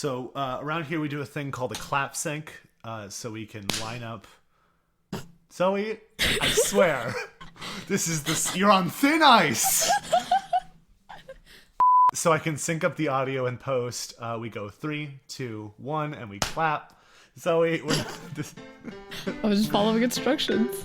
So around here we do a thing called a clap sync, so we can line up. Zoe, I swear, you're on thin ice. So I can sync up the audio and post. We go 3, 2, 1, and we clap. Zoe, I was just following instructions.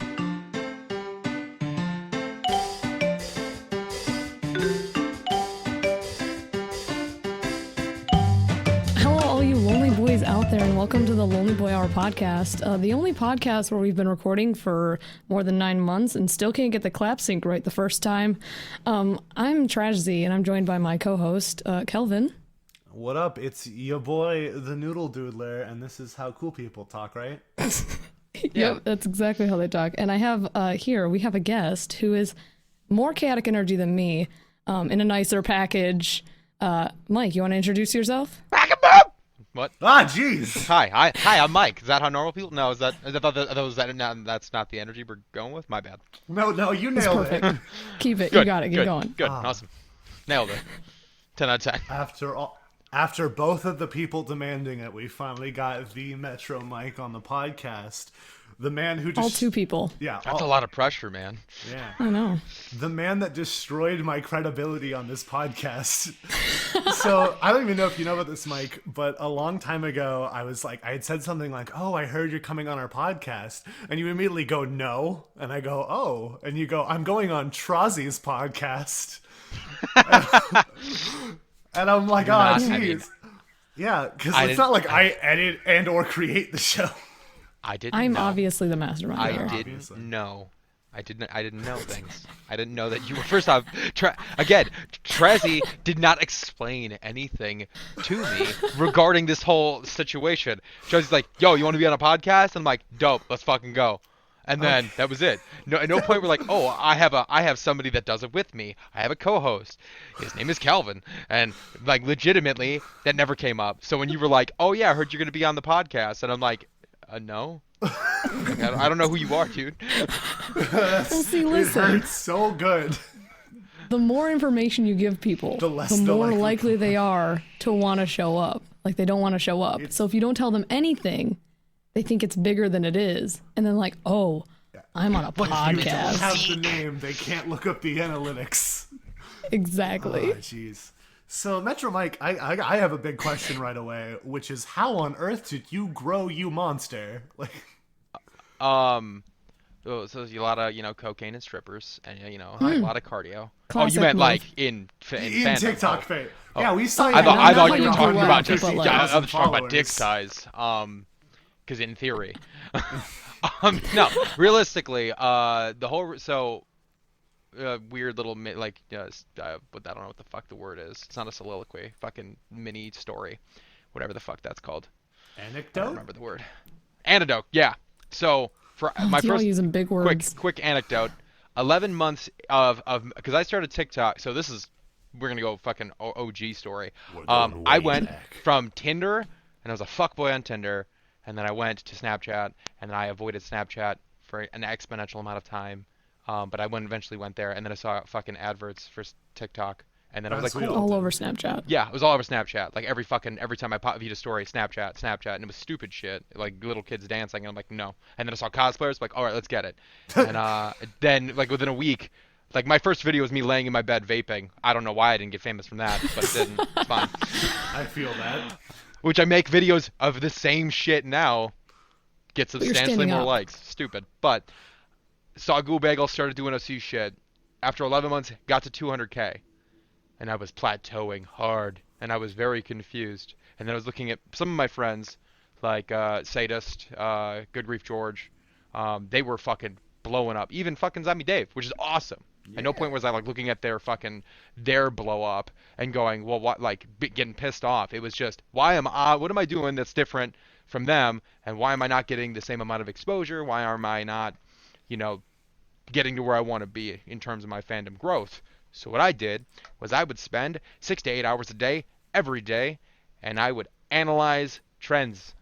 Hello, all you lonely boys out there, and welcome to the Lonely Boy Hour podcast. The only podcast where we've been recording for more than 9 months and still can't get the clap sync right the first time. I'm Trash Z, and I'm joined by my co-host, Kelvin. What up? It's your boy, the Noodle Doodler, and this is how cool people talk, right? Yep, that's exactly how they talk. And I have we have a guest who is more chaotic energy than me, in a nicer package. Mike, you want to introduce yourself? Back him up! What? Ah, jeez. Hi, I'm Mike. Is that how normal people? No, that's not the energy we're going with? My bad. No, you nailed it. Keep it. Good, You got it. Keep going. Good, awesome. Nailed it. 10 out of 10. After both of the people demanding it, we finally got the Metro Mike on the podcast. The man who just... All two people. Yeah. That's a lot of pressure, man. Yeah. I know. The man that destroyed my credibility on this podcast. So, I don't even know if you know about this, Mike, but a long time ago, I had said something like, "Oh, I heard you're coming on our podcast." And you immediately go, "No." And I go, "Oh." And you go, "I'm going on Trozzy's podcast." And I'm like, "Oh, jeez." Yeah, because it's not like I edit and or create the show. I'm obviously the mastermind. I didn't know things. I didn't know that you were. First off, Trezzy did not explain anything to me regarding this whole situation. Trezzy's like, "Yo, you want to be on a podcast?" I'm like, "Dope, let's fucking go." And then that was it. No, at no point we're like, "Oh, I have somebody that does it with me. I have a co-host. His name is Calvin." And like, legitimately, that never came up. So when you were like, "Oh yeah, I heard you're gonna be on the podcast," and I'm like, "No." Like, I don't know who you are, dude. Well, see, listen. It hurts so good. The more information you give people, the more likely they are to want to show up. Like, they don't want to show up. So if you don't tell them anything, they think it's bigger than it is. And then like, "Oh, I'm on a podcast." If you don't have the name, they can't look up the analytics. Exactly. Oh, jeez. So, Metro Mike, I have a big question right away, which is, how on earth did you grow, you monster? Like, so there's a lot of, cocaine and strippers, and, a lot of cardio. Classic You meant move. like in fandom. TikTok fame. Yeah, we saw. I thought you were how talking you about grew just. up, but, I like- was talking about dick size. Because in theory, no, realistically, the whole weird little but I don't know what the fuck the word is. It's not a soliloquy. Fucking mini story, whatever the fuck that's called. Anecdote. I don't remember the word. Anecdote. Yeah. So for my See, all first using big words. quick anecdote, 11 months of because I started TikTok. So we're gonna go fucking OG story. I went from Tinder, and I was a fuckboy on Tinder, and then I went to Snapchat, and then I avoided Snapchat for an exponential amount of time. But I eventually went there, and then I saw fucking adverts for TikTok, and then I was like, cool. All over Snapchat. Yeah, it was all over Snapchat. Like every time I viewed a story, Snapchat, and it was stupid shit, like little kids dancing, and I'm like, no. And then I saw cosplayers, like, all right, let's get it. And then like within a week, like my first video was me laying in my bed vaping. I don't know why I didn't get famous from that, but it didn't. It's fine. I feel that. Which I make videos of the same shit now, get substantially more likes. Stupid, but. Saw Ghoul Bagel, started doing OC shit. After 11 months, got to 200K. And I was plateauing hard. And I was very confused. And then I was looking at some of my friends, like Sadist, Good Grief George. They were fucking blowing up. Even fucking Zombie Dave, which is awesome. Yeah. At no point was I like looking at their blow up and going, well, what, getting pissed off. It was just, what am I doing that's different from them? And why am I not getting the same amount of exposure? Why am I not, getting to where I want to be in terms of my fandom growth? So what I did was I would spend 6 to 8 hours a day, every day, and I would analyze trends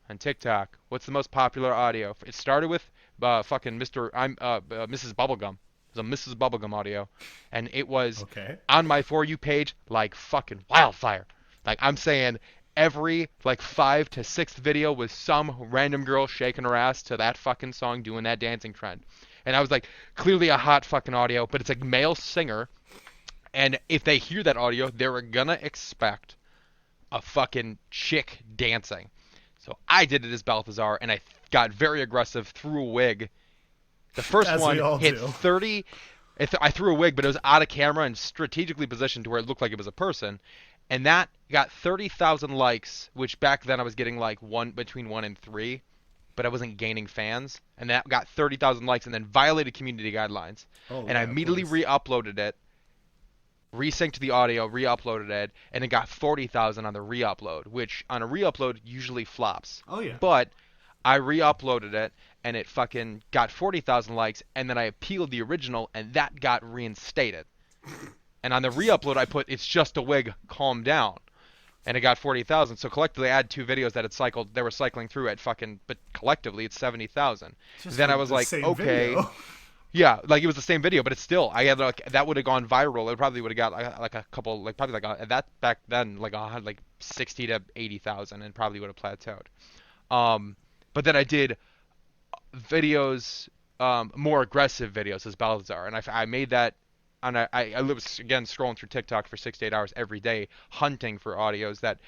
on TikTok. What's the most popular audio? It started with fucking Mrs. Bubblegum. It was a Mrs. Bubblegum audio, and it was on my For You page like fucking wildfire. Like I'm saying, every like 5th to 6th video was some random girl shaking her ass to that fucking song doing that dancing trend. And I was like, clearly a hot fucking audio, but it's a male singer. And if they hear that audio, they're gonna expect a fucking chick dancing. So I did it as Balthazar, and I got very aggressive, threw a wig. The first As one we all hit do. 30. I threw a wig, but it was out of camera and strategically positioned to where it looked like it was a person. And that got 30,000 likes, which back then I was getting like between 1 and 3, but I wasn't gaining fans. And that got 30,000 likes and then violated community guidelines. Oh, and I immediately re-uploaded it, resynced the audio, re-uploaded it, and it got 40,000 on the re-upload, which on a re-upload usually flops. Oh, yeah. But I re-uploaded it, and it fucking got 40,000 likes, and then I appealed the original, and that got reinstated. And on the re-upload, I put, it's just a wig, calm down. And it got 40,000. So collectively, I had 2 videos that they were cycling through at fucking, but collectively, it's 70,000. Then I was like, okay. Video. Yeah, like it was the same video, but it's still, I had like, that would have gone viral. It probably would have got like a couple, like probably like that back then, like 60 to 80,000, and probably would have plateaued. But then I did videos, more aggressive videos as Balthazar, and I made that, and I was again scrolling through TikTok for 6 to 8 hours every day, hunting for audios that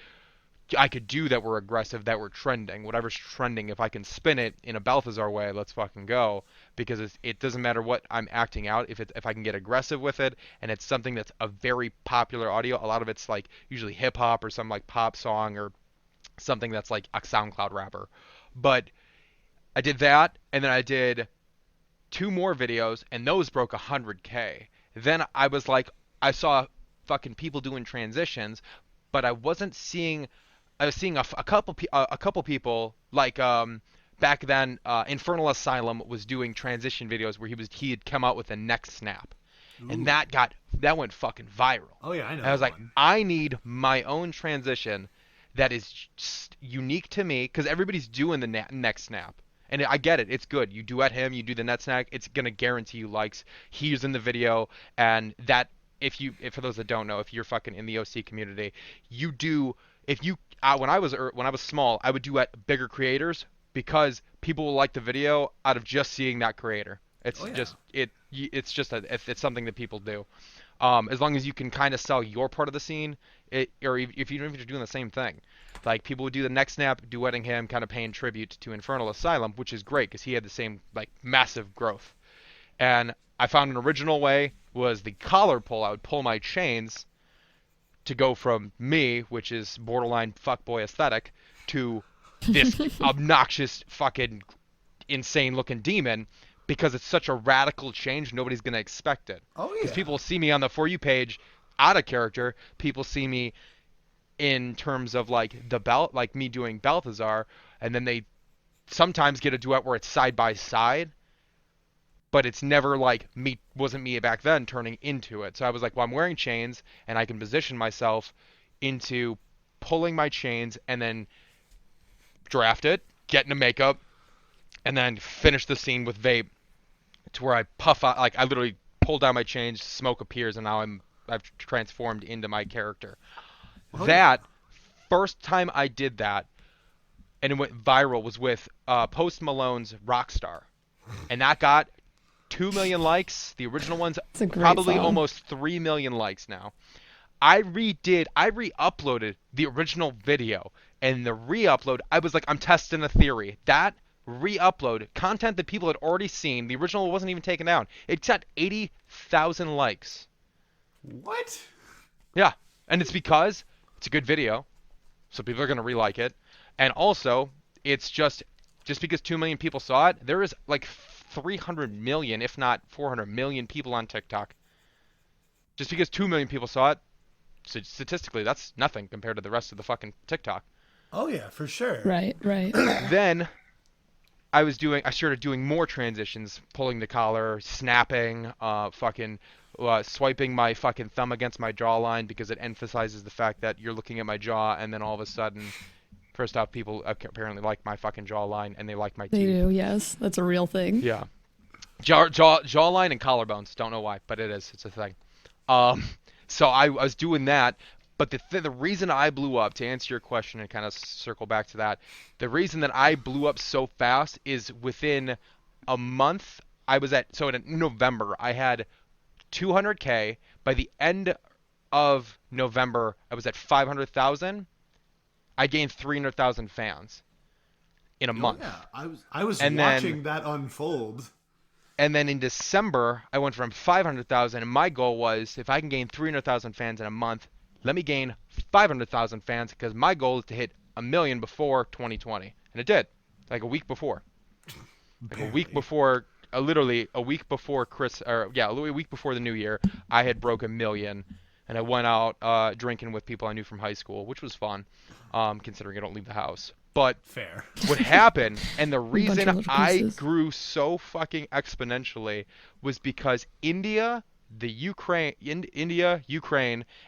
I could do that were aggressive, that were trending. Whatever's trending, if I can spin it in a Balthazar way, let's fucking go. Because it doesn't matter what I'm acting out. If I can get aggressive with it, and it's something that's a very popular audio, a lot of it's like usually hip hop or some like pop song or something that's like a SoundCloud rapper. But I did that, and then I did 2 more videos, and those broke 100K. Then I was like, I saw fucking people doing transitions, but I wasn't seeing. I was seeing a couple people like back then. Infernal Asylum was doing transition videos where he had come out with a neck snap, and that went fucking viral. Oh yeah, I know. And I was like, I need my own transition that is just unique to me, because everybody's doing the neck snap, and I get it. It's good. You duet him, you do the neck snap. It's gonna guarantee you likes. He's in the video, and that if for those that don't know, if you're fucking in the OC community, you do. If you when I was small, I would do at bigger creators because people will like the video out of just seeing that creator. It's it's something that people do. As long as you can kind of sell your part of the scene, or if you're doing the same thing, like people would do the next snap, duetting him, kind of paying tribute to Infernal Asylum, which is great because he had the same like massive growth. And I found an original way was the collar pull. I would pull my chains to go from me, which is borderline fuckboy aesthetic, to this obnoxious fucking insane looking demon, because it's such a radical change, nobody's going to expect it. Oh yeah. Because people see me on the For You page out of character, people see me in terms of like like me doing Balthazar, and then they sometimes get a duet where it's side by side, but it's never like wasn't me back then turning into it. So I was like, well, I'm wearing chains, and I can position myself into pulling my chains and then draft it, get into makeup, and then finish the scene with vape to where I puff out, like I literally pull down my chains, smoke appears, and now I've transformed into my character. Oh, that first time I did that, and it went viral, was with Post Malone's Rockstar, and that got 2 million likes. The original one's probably song. almost 3 million likes now. I re-uploaded the original video, and the re-upload, I was like, I'm testing a theory. That re-upload, content that people had already seen, the original wasn't even taken down. It got 80,000 likes. What? Yeah, and it's because it's a good video, so people are going to re-like it. And also, it's just because 2 million people saw it, there is like 300 million, if not 400 million people on TikTok. Just because 2 million people saw it, so statistically, that's nothing compared to the rest of the fucking TikTok. Oh yeah, for sure. Right. Then I started doing more transitions, pulling the collar, snapping, swiping my fucking thumb against my jawline because it emphasizes the fact that you're looking at my jaw, and then all of a sudden, first off, people apparently like my fucking jawline, and they like my teeth. They do, yes. That's a real thing. Yeah. Jawline and collarbones. Don't know why, but it is. It's a thing. So I was doing that, But the reason I blew up, to answer your question and kind of circle back to that, the reason that I blew up so fast is within a month. So in November I had 200K. By the end of November I was at 500,000. I gained 300,000 fans in a Oh month. yeah, I was And watching that unfold. And then in December, I went from 500,000, and my goal was, if I can gain 300,000 fans in a month, let me gain 500,000 fans, because my goal is to hit 1 million before 2020. And it did, like a week before. Like a week before, literally a week before a week before the new year, I had broke 1 million, and I went out drinking with people I knew from high school, which was fun, considering I don't leave the house. But Fair. what happened, and the Bunch of reason little I pieces. grew so fucking exponentially, was because India, Ukraine,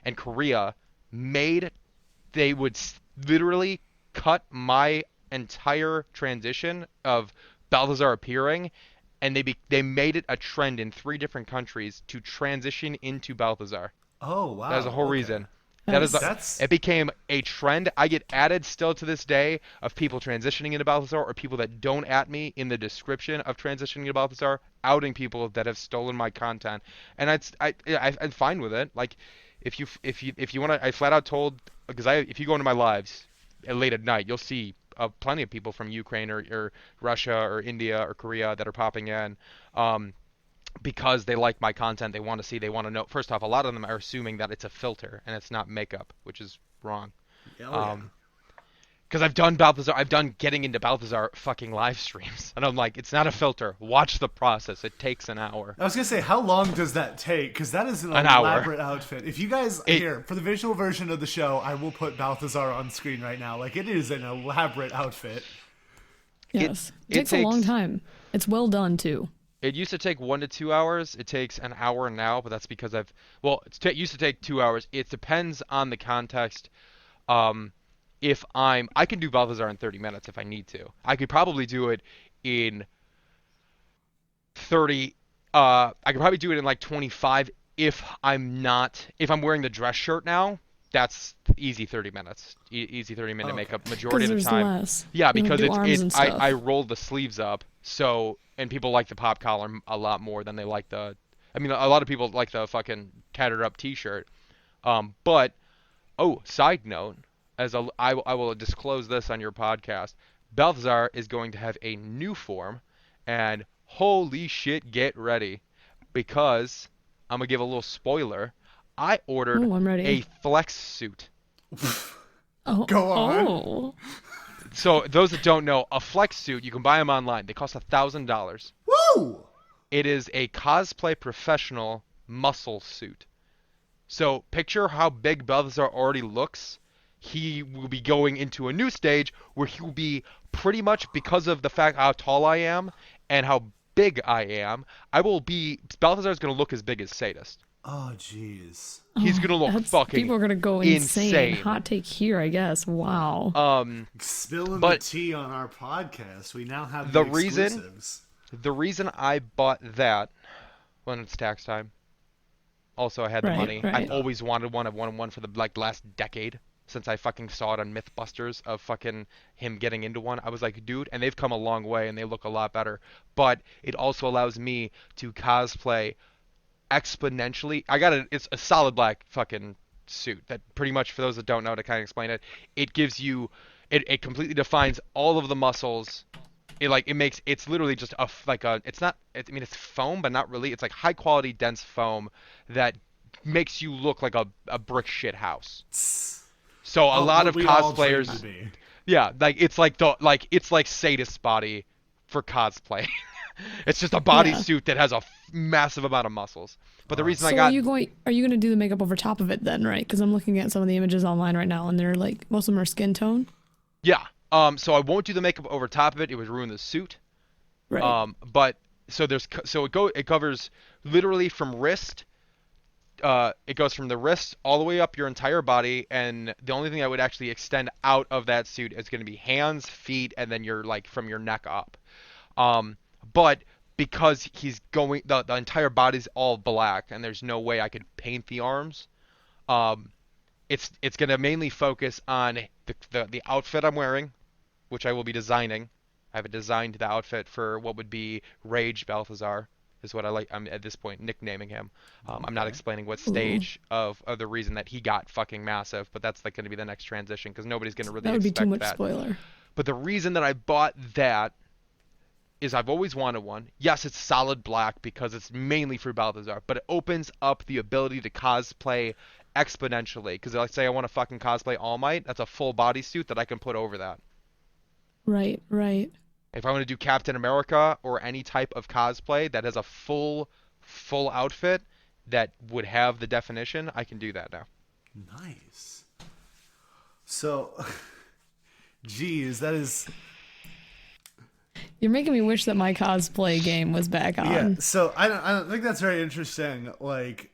and Korea they would literally cut my entire transition of Balthazar appearing, and they made it a trend in 3 different countries to transition into Balthazar. Oh wow. That is the whole okay. reason. That is That's it became a trend. I get added still to this day of people transitioning into Balthazar, or people that don't at me in the description of transitioning to Balthazar, outing people that have stolen my content. And I'm fine with it. Like, if you want to, I flat out told, because if you go into my lives late at night, you'll see plenty of people from Ukraine or Russia or India or Korea that are popping in. Because they like my content, they want to know. First off, a lot of them are assuming that it's a filter and it's not makeup, which is wrong. yeah. Because I've done getting into Balthazar fucking live streams, and I'm like, it's not a filter. Watch the process. It takes an hour. I was gonna say, how long does that take? Because that is an hour. elaborate outfit. If you guys here for the visual version of the show, I will put Balthazar on screen right now. Like, it is an elaborate outfit. Yes. It takes a long time. It's well done too. It used to take 1 to 2 hours. It takes an hour now, but that's because it used to take 2 hours. It depends on the context. I can do Balthazar in 30 minutes if I need to. I could probably do it in 30. I could probably do it in like 25 if I'm wearing the dress shirt now. That's easy 30 minutes. Easy 30-minute makeup majority of the time. Less. Yeah, because I roll rolled the sleeves up, and people like the pop collar a lot more than they like a lot of people like the fucking tattered up t-shirt. But side note, I will disclose this on your podcast, Balthazar is going to have a new form, and holy shit, get ready, because I'm gonna give a little spoiler. I ordered I'm ready. a flex suit. Oh, Go on. Oh. So those that don't know, a flex suit, you can buy them online. They cost $1,000. Woo! It is a cosplay professional muscle suit. So picture how big Balthazar already looks. He will be going into a new stage where he will be pretty much, because of the fact how tall I am and how big I am, Balthazar's going to look as big as Sadist. Oh, jeez. He's going to look fucking People are going to go insane. insane. Hot take here, I guess. Wow. Spilling the tea on our podcast. We now have the exclusives. The reason I bought that when it's tax time. Also, I had the money. Right. I've always wanted one. I've wanted one for the last decade, since I fucking saw it on Mythbusters of fucking him getting into one. I was like, dude, and they've come a long way and they look a lot better. But it also allows me to cosplay exponentially. It's a solid black fucking suit that pretty much, for those that don't know, to kind of explain it, it gives you, it completely defines all of the muscles. It's literally just it's foam, but not really. It's like high quality dense foam that makes you look like a brick shit house. So a lot of cosplayers, yeah, it's like Sadist's body for cosplay. It's just a bodysuit that has a massive amount of muscles. But the reason are you going to do the makeup over top of it then, right? Because I'm looking at some of the images online right now, and they're like, most of them are skin tone. Yeah. So I won't do the makeup over top of it. It would ruin the suit. Right. But it covers literally from wrist. It goes from the wrist all the way up your entire body, and the only thing that would actually extend out of that suit is going to be hands, feet, and then from your neck up. But because he's going, the entire body's all black, and there's no way I could paint the arms. it's gonna mainly focus on the outfit I'm wearing, which I will be designing. I haven't designed the outfit for what would be Rage Balthazar, is what I like. I'm at this point nicknaming him. I'm not explaining what stage of the reason that he got fucking massive, but that's like going to be the next transition because nobody's going to really That would be too expect much that. spoiler. But the reason that I bought that is I've always wanted one. Yes, it's solid black because it's mainly for Balthazar, but it opens up the ability to cosplay exponentially. Because let's say I want to fucking cosplay All Might, that's a full bodysuit that I can put over that. Right, right. If I want to do Captain America or any type of cosplay that has a full outfit that would have the definition, I can do that now. Nice. So, geez, that is... You're making me wish that my cosplay game was back on. Yeah, so I don't think that's very interesting, like,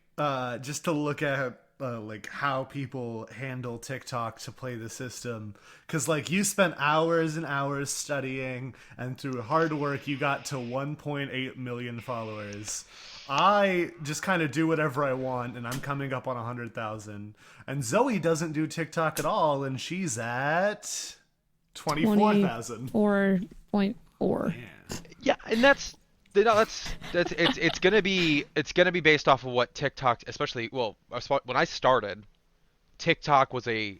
just to look at like how people handle TikTok to play the system, because like you spent hours and hours studying, and through hard work you got to 1.8 million followers. I just kind of do whatever I want, and I'm coming up on 100,000. And Zoe doesn't do TikTok at all, and she's at 24,000. 4.4. Yeah, and that's it's gonna be based off of what TikTok, especially when I started, TikTok it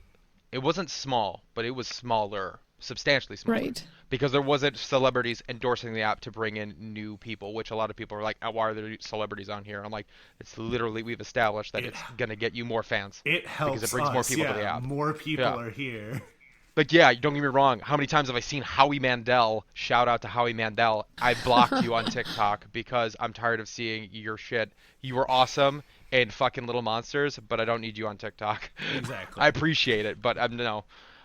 wasn't small, but it was smaller, substantially smaller, Right? Because there wasn't celebrities endorsing the app to bring in new people, which a lot of people are like, oh, why are there celebrities on here? I'm like, it's literally, we've established that it's gonna get you more fans. It helps because it brings more people to the app. More people are here. Like, yeah, don't get me wrong. How many times have I seen Howie Mandel? Shout out to Howie Mandel. I blocked you on TikTok because I'm tired of seeing your shit. You were awesome in fucking Little Monsters, but I don't need you on TikTok. Exactly. I appreciate it, but no.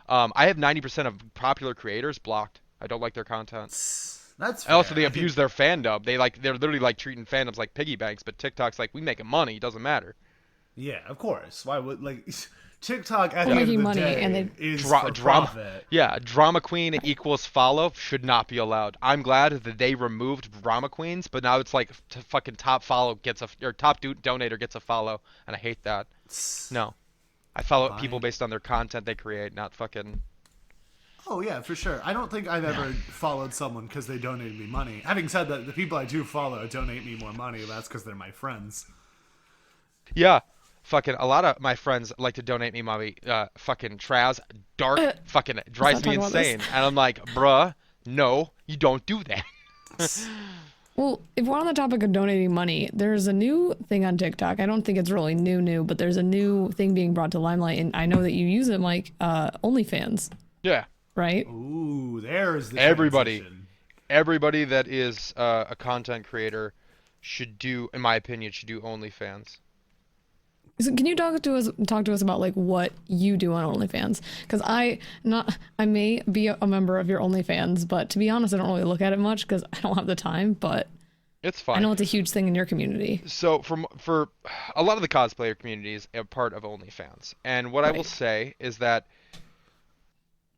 I have 90% of popular creators blocked. I don't like their content. That's fair. Also, they abuse their fandom. They're literally like treating fandoms like piggy banks, but TikTok's like, we making money. It doesn't matter. Yeah, of course. Why would, like... TikTok at the making end of the money day and they is for profit. Yeah, drama queen equals follow should not be allowed. I'm glad that they removed drama queens, but now it's like fucking top follow gets or top donator gets a follow, and I hate that. No, I follow people based on their content they create, not fucking. Oh yeah, for sure. I don't think I've ever followed someone because they donated me money. Having said that, the people I do follow donate me more money. That's because they're my friends. Yeah. Fucking a lot of my friends like to donate me money. Fucking Traz, dark, fucking drives me insane. And I'm like, bruh, no, you don't do that. Well, if we're on the topic of donating money, there's a new thing on TikTok. I don't think it's really new, but there's a new thing being brought to limelight, and I know that you use it, Mike. OnlyFans. Yeah. Right. Ooh, there's the everybody that is a content creator should do, in my opinion, should do OnlyFans. So can you talk to us about like what you do on OnlyFans? Because I may be a member of your OnlyFans, but to be honest, I don't really look at it much because I don't have the time. But it's fine. I know it's a huge thing in your community. So for a lot of the cosplayer community is a part of OnlyFans, and what I will say is that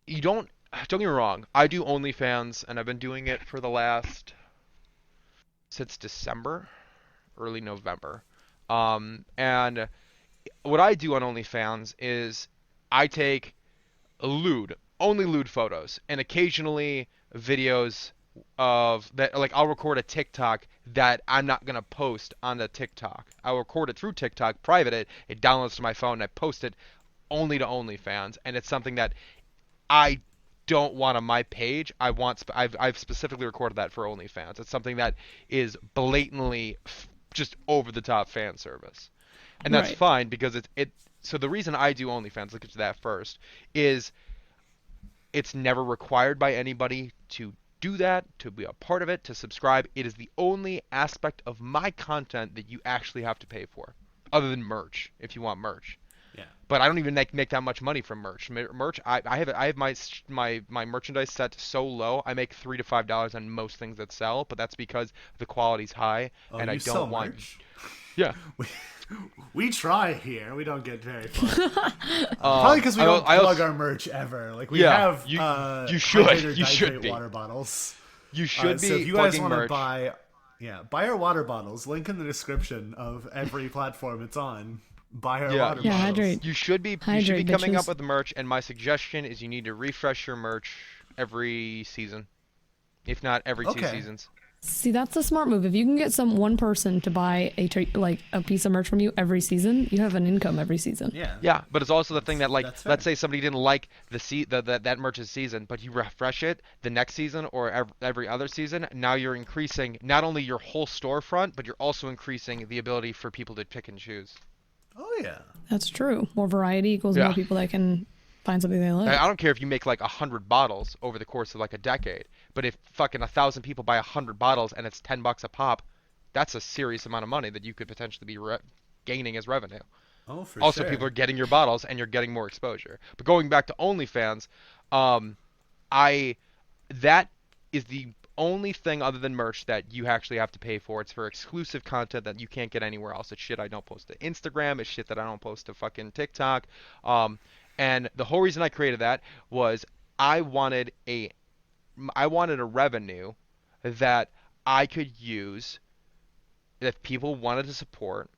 you don't get me wrong. I do OnlyFans, and I've been doing it for the last since December, early November, and what I do on OnlyFans is I take only lewd photos, and occasionally videos of that. Like I'll record a TikTok that I'm not gonna post on the TikTok. I'll record it through TikTok, private it downloads to my phone, and I post it only to OnlyFans, and it's something that I don't want on my page. I've specifically recorded that for OnlyFans. It's something that is blatantly just over the top fan service. And that's fine because so the reason I do OnlyFans, look at that first, is it's never required by anybody to do that, to be a part of it, to subscribe. It is the only aspect of my content that you actually have to pay for, other than merch, if you want merch. Yeah. But I don't even make that much money from merch. Merch, I have my merchandise set so low. I make $3 to $5 on most things that sell, but that's because the quality's high, and I don't want. Merch? Yeah. We try here. We don't get very far. Probably because we don't plug our merch ever. Like we have you should be water bottles. You should be. So if you guys want merch. to buy our water bottles, link in the description of every platform it's on. buy our Yeah, water Yeah, bottles. hydrate. you should be Hydrate, coming up bitches. with merch, and my suggestion is you need to refresh your merch every season, if not every two Okay. seasons. See, that's a smart move. If you can get one person to buy like a piece of merch from you every season, you have an income every season. Yeah. Yeah, but it's also the thing that, like, That's fair. let's say somebody didn't like that merch's season, but you refresh it the next season or every other season. Now you're increasing not only your whole storefront, but you're also increasing the ability for people to pick and choose. Oh yeah. That's true. More variety equals Yeah. more people that can find something they like. I don't care if you make like 100 bottles over the course of like a decade, but if fucking 1,000 people buy 100 bottles and it's $10 a pop, that's a serious amount of money that you could potentially be gaining as revenue. Oh, for Also, sure. people are getting your bottles and you're getting more exposure. But going back to OnlyFans, that is the only thing other than merch that you actually have to pay for. It's for exclusive content that you can't get anywhere else. It's shit I don't post to Instagram. It's shit that I don't post to fucking TikTok. And the whole reason I created that was I wanted a revenue that I could use if people wanted to support.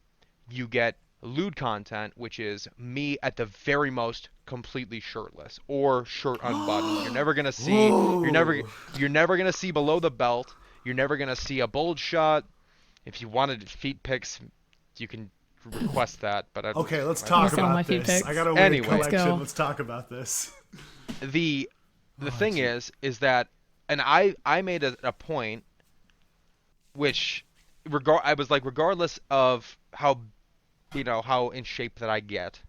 You get lewd content, which is me at the very most completely shirtless or shirt unbuttoned. You're never gonna see. You're never gonna see below the belt. You're never gonna see a bulge shot. If you wanted feet pics, you can request that. But Okay, let's talk Sell my about feet this. pics. I got a weird Anyway. Let's collection. go. Let's talk about this. The thing is that, and I made a point, which I was like, regardless of how in shape that I get,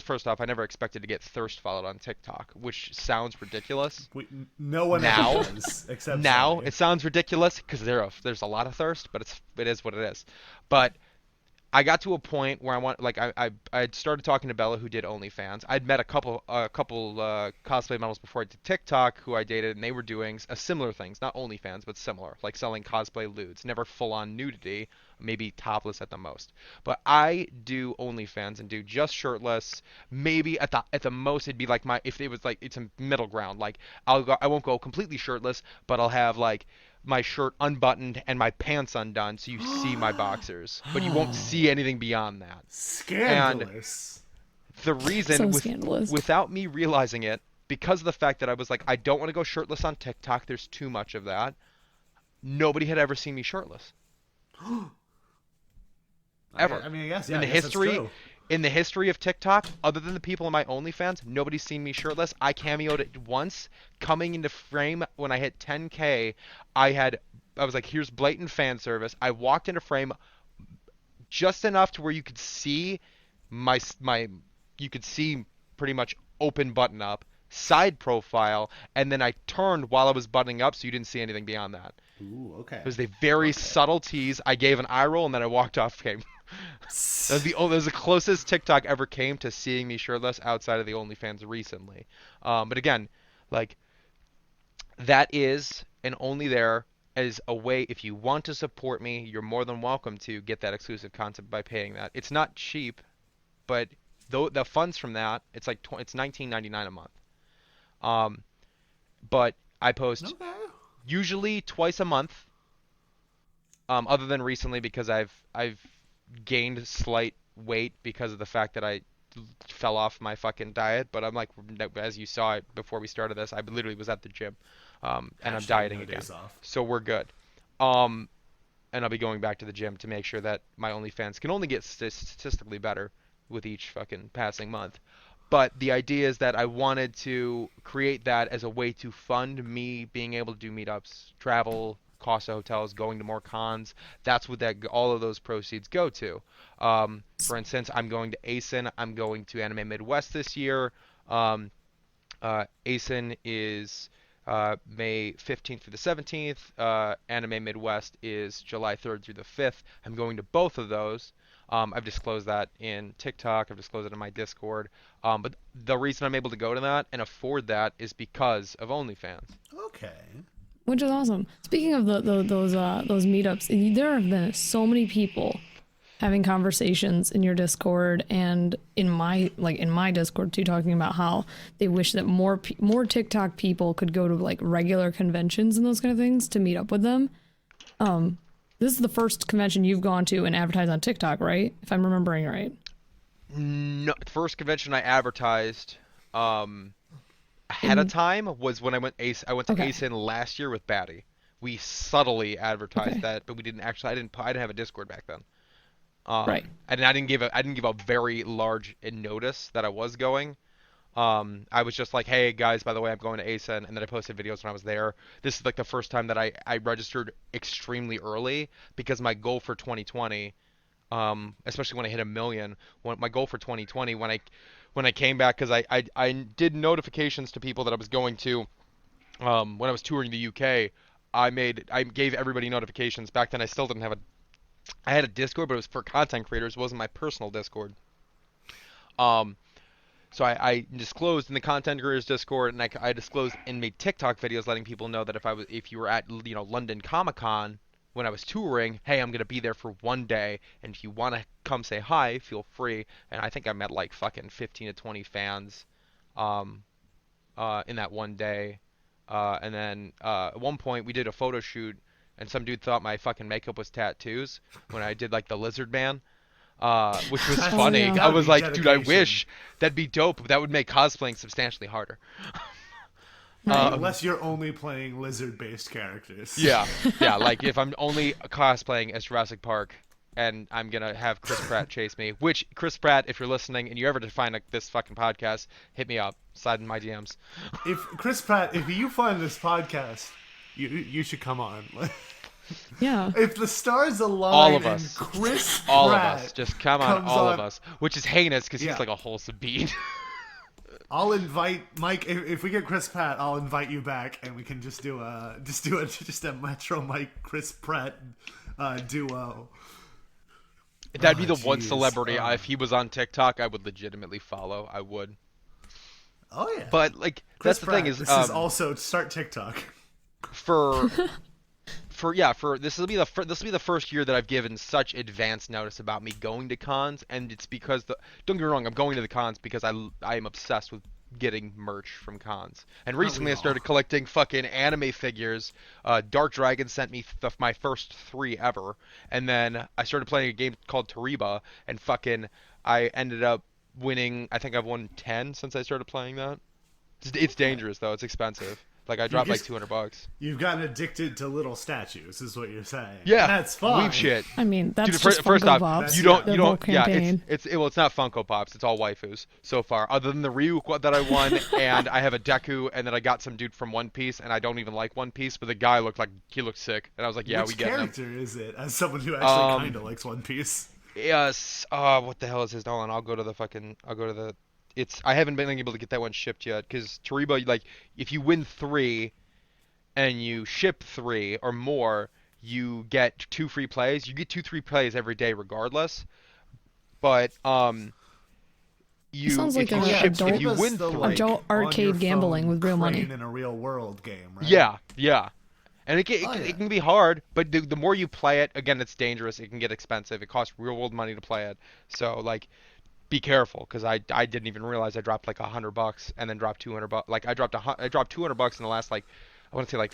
first off, I never expected to get thirst followed on TikTok, which sounds ridiculous. No one Now- ever does, except Now Sally. it sounds ridiculous because there's a lot of thirst, but it is what it is. But I got to a point where I'd started talking to Bella, who did OnlyFans. I'd met a couple cosplay models before I did TikTok who I dated, and they were doing similar things, not OnlyFans, but similar, like selling cosplay lewds, never full on nudity, maybe topless at the most. But I do OnlyFans and do just shirtless. Maybe at the most it'd be like if it was like it's a middle ground, like I won't go completely shirtless, but I'll have like my shirt unbuttoned and my pants undone so you see my boxers, but you won't see anything beyond that. Scandalous. The reason, So scandalous. without me realizing it, because of the fact that I was like, I don't want to go shirtless on TikTok, there's too much of that, nobody had ever seen me shirtless. Ever. I mean, I guess, in the that's history true. in the history of TikTok, other than the people in my OnlyFans, nobody's seen me shirtless. I cameoed it once, coming into frame when I hit 10K. I was like, here's blatant fan service. I walked into frame just enough to where you could see you could see pretty much open button up, side profile, and then I turned while I was buttoning up so you didn't see anything beyond that. Ooh, okay. It was a very subtle tease. I gave an eye roll and then I walked off frame. That was the closest TikTok ever came to seeing me shirtless outside of the OnlyFans recently. But again, like, that is and only there as a way, if you want to support me, you're more than welcome to get that exclusive content by paying that. It's not cheap, but the funds from that, it's like it's $19.99 a month. But I post Okay. usually twice a month. Other than recently because I've gained slight weight because of the fact that I fell off my fucking diet, but I'm like, as you saw it before we started this, I literally was at the gym, and I'm dieting no again, days off. so we're good. And I'll be going back to the gym to make sure that my OnlyFans can only get statistically better with each fucking passing month. But the idea is that I wanted to create that as a way to fund me being able to do meetups, travel, cost of hotels, going to more cons. That's what all of those proceeds go to. For instance, I'm going to ASIN. I'm going to Anime Midwest this year. ASIN is May 15th through the 17th. Anime Midwest is July 3rd through the 5th. I'm going to both of those. I've disclosed that in TikTok. I've disclosed it in my Discord. But the reason I'm able to go to that and afford that is because of OnlyFans. Okay. Which is awesome. Speaking of those meetups, there have been so many people having conversations in your Discord and in my Discord too, talking about how they wish that more TikTok people could go to like regular conventions and those kind of things to meet up with them. This is the first convention you've gone to and advertised on TikTok, right? If I'm remembering right. No, first convention I advertised ahead of time was when I went Ace. I went to ASIN last year with Batty. We subtly advertised that, but we didn't actually. I didn't have a Discord back then. Right. And I didn't give a very large notice that I was going. I was just like, hey guys, by the way, I'm going to ASIN, and then I posted videos when I was there. This is like the first time that I registered extremely early because my goal for 2020, especially when I hit 1 million, my goal for 2020 when I came back, because I did notifications to people that I was going to when I was touring the UK. I gave everybody notifications. Back then I still didn't have I had a Discord, but it was for content creators. It wasn't my personal Discord. So I disclosed in the content creators Discord, and I disclosed and made TikTok videos letting people know that if you were at London Comic Con when I was touring, hey, I'm gonna be there for 1 day, and if you wanna come say hi, feel free. And I think I met like fucking 15 to 20 fans, in that 1 day. And then at one point we did a photo shoot, and some dude thought my fucking makeup was tattoos when I did like the lizard man. Which was funny. Yeah. I was like, dude, I wish that'd be dope, but that would make cosplaying substantially harder. Unless you're only playing lizard-based characters. Yeah, like if I'm only cosplaying as Jurassic Park, and I'm gonna have Chris Pratt chase me. Which, Chris Pratt, if you're listening and you ever find this fucking podcast, hit me up, slide in my DMs. If Chris Pratt, if you find this podcast, you should come on. Yeah. If the stars align, All of us, and Chris Pratt all of us, just come on, all on, of us, which is heinous because Yeah. he's like a wholesome being. I'll invite Mike. If we get Chris Pratt, I'll invite you back, and we can just do a Metro Mike Chris Pratt duo. That'd be the one geez. celebrity. If he was on TikTok, I would legitimately follow. I would. Oh yeah. But like, Chris that's the Pratt, thing is, this is also start TikTok. for this will be the first year that I've given such advance notice about me going to cons, and it's because don't get me wrong, I'm going to the cons because I am obsessed with getting merch from cons. And recently I started collecting fucking anime figures. Dark Dragon sent me my first 3 ever, and then I started playing a game called Tariba, and fucking I ended up winning. I think I've won 10 since I started playing that. It's dangerous though. It's expensive. Like I dropped like $200. You've gotten addicted to little statues, is what you're saying. Yeah, that's fine. Weeb shit. I mean, that's Dude, just first Funko off, Pops. you don't. Yeah, campaign. it's not Funko Pops. It's all waifus so far. Other than the Ryu that I won, and I have a Deku, and then I got some dude from One Piece, and I don't even like One Piece, but the guy looked sick, and I was like, yeah, we get him. Which character is it? As someone who actually kind of likes One Piece. Yes. What the hell is his? Hold on, I'll go to the. I haven't been able to get that one shipped yet because Tariba, like, if you win 3. And you ship 3 or more, you get 2 free plays. You get 2 free plays every day, regardless. But sounds like if you win 3, adult arcade gambling with real money in a real world game, right? Yeah. And it can be hard, but the more you play it, again, it's dangerous. It can get expensive. It costs real world money to play it. So like, be careful, because I didn't even realize I dropped like $100 and then dropped $200. Like I dropped $200 in the last like. I want to say like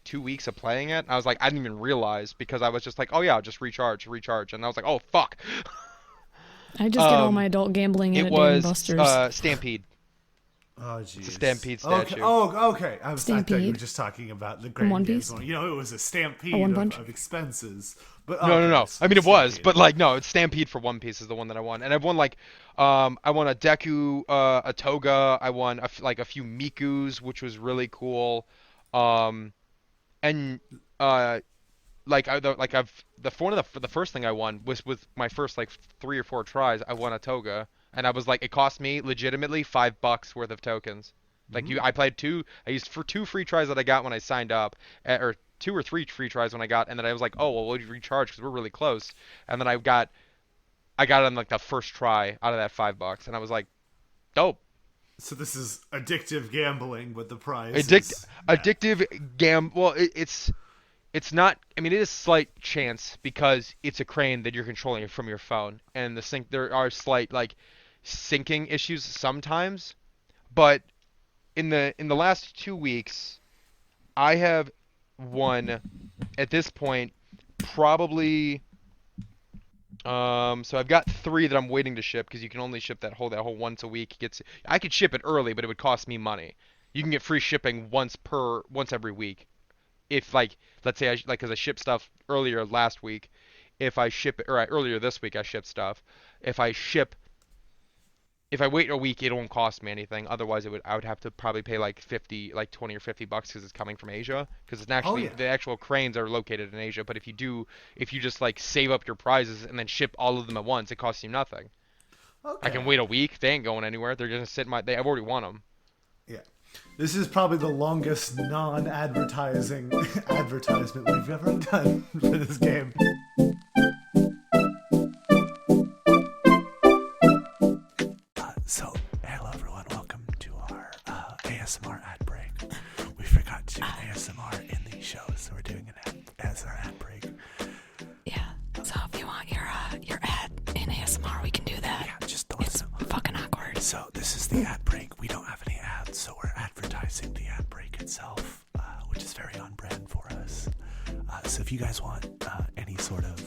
2 weeks of playing it. I was like, I didn't even realize because I was just like, oh yeah, I'll just recharge, and I was like, oh fuck. I just get all my adult gambling in at Dave & Buster's. It was Stampede. Oh jeez. It's a Stampede statue. Okay. Oh, okay. I thought you were Stampede? just talking about the Great One Games Piece? one. You know, it was a stampede One Punch? of expenses. But No. I mean, it was, but like, no, it's Stampede for One Piece is the one that I won, and I've won like, I won a Deku, a Toga, I won a few Mikus, which was really cool, and the first thing I won was with my first like 3 or 4 tries. I won a Toga, and I was like, it cost me legitimately $5 worth of tokens. Like I used for 2 free tries that I got when I signed up, or 2 or 3 free tries when I got, and then I was like, oh well, we'll recharge because we're really close, and then I got on like the first try out of that $5, and I was like, dope. So this is addictive gambling, but the prize addictive Well, it's not. I mean, it is slight chance because it's a crane that you're controlling from your phone, and there are slight like syncing issues sometimes, but in the last 2 weeks, I have one at this point, probably. So I've got 3 that I'm waiting to ship because you can only ship that whole once a week. I could ship it early, but it would cost me money. You can get free shipping once every week. If like, let's say because I shipped stuff earlier last week. If I ship it, or earlier this week I shipped stuff. If I ship if I wait a week, it won't cost me anything. Otherwise, I would have to probably pay like 20 or 50 bucks because it's coming from Asia. Because it's actually the actual cranes are located in Asia. But if you just like save up your prizes and then ship all of them at once, it costs you nothing. Okay. I can wait a week. They ain't going anywhere. They're gonna sit I've already won them. Yeah. This is probably the longest non-advertising advertisement we've ever done for this game. So, hello everyone, welcome to our ASMR ad break. We forgot to do an ASMR in the show, so we're doing an ad break. Yeah, so if you want your ad in ASMR, we can do that. Yeah, just don't listen. It's fucking awkward. So, this is the ad break. We don't have any ads, so we're advertising the ad break itself, which is very on brand for us. So if you guys want any sort of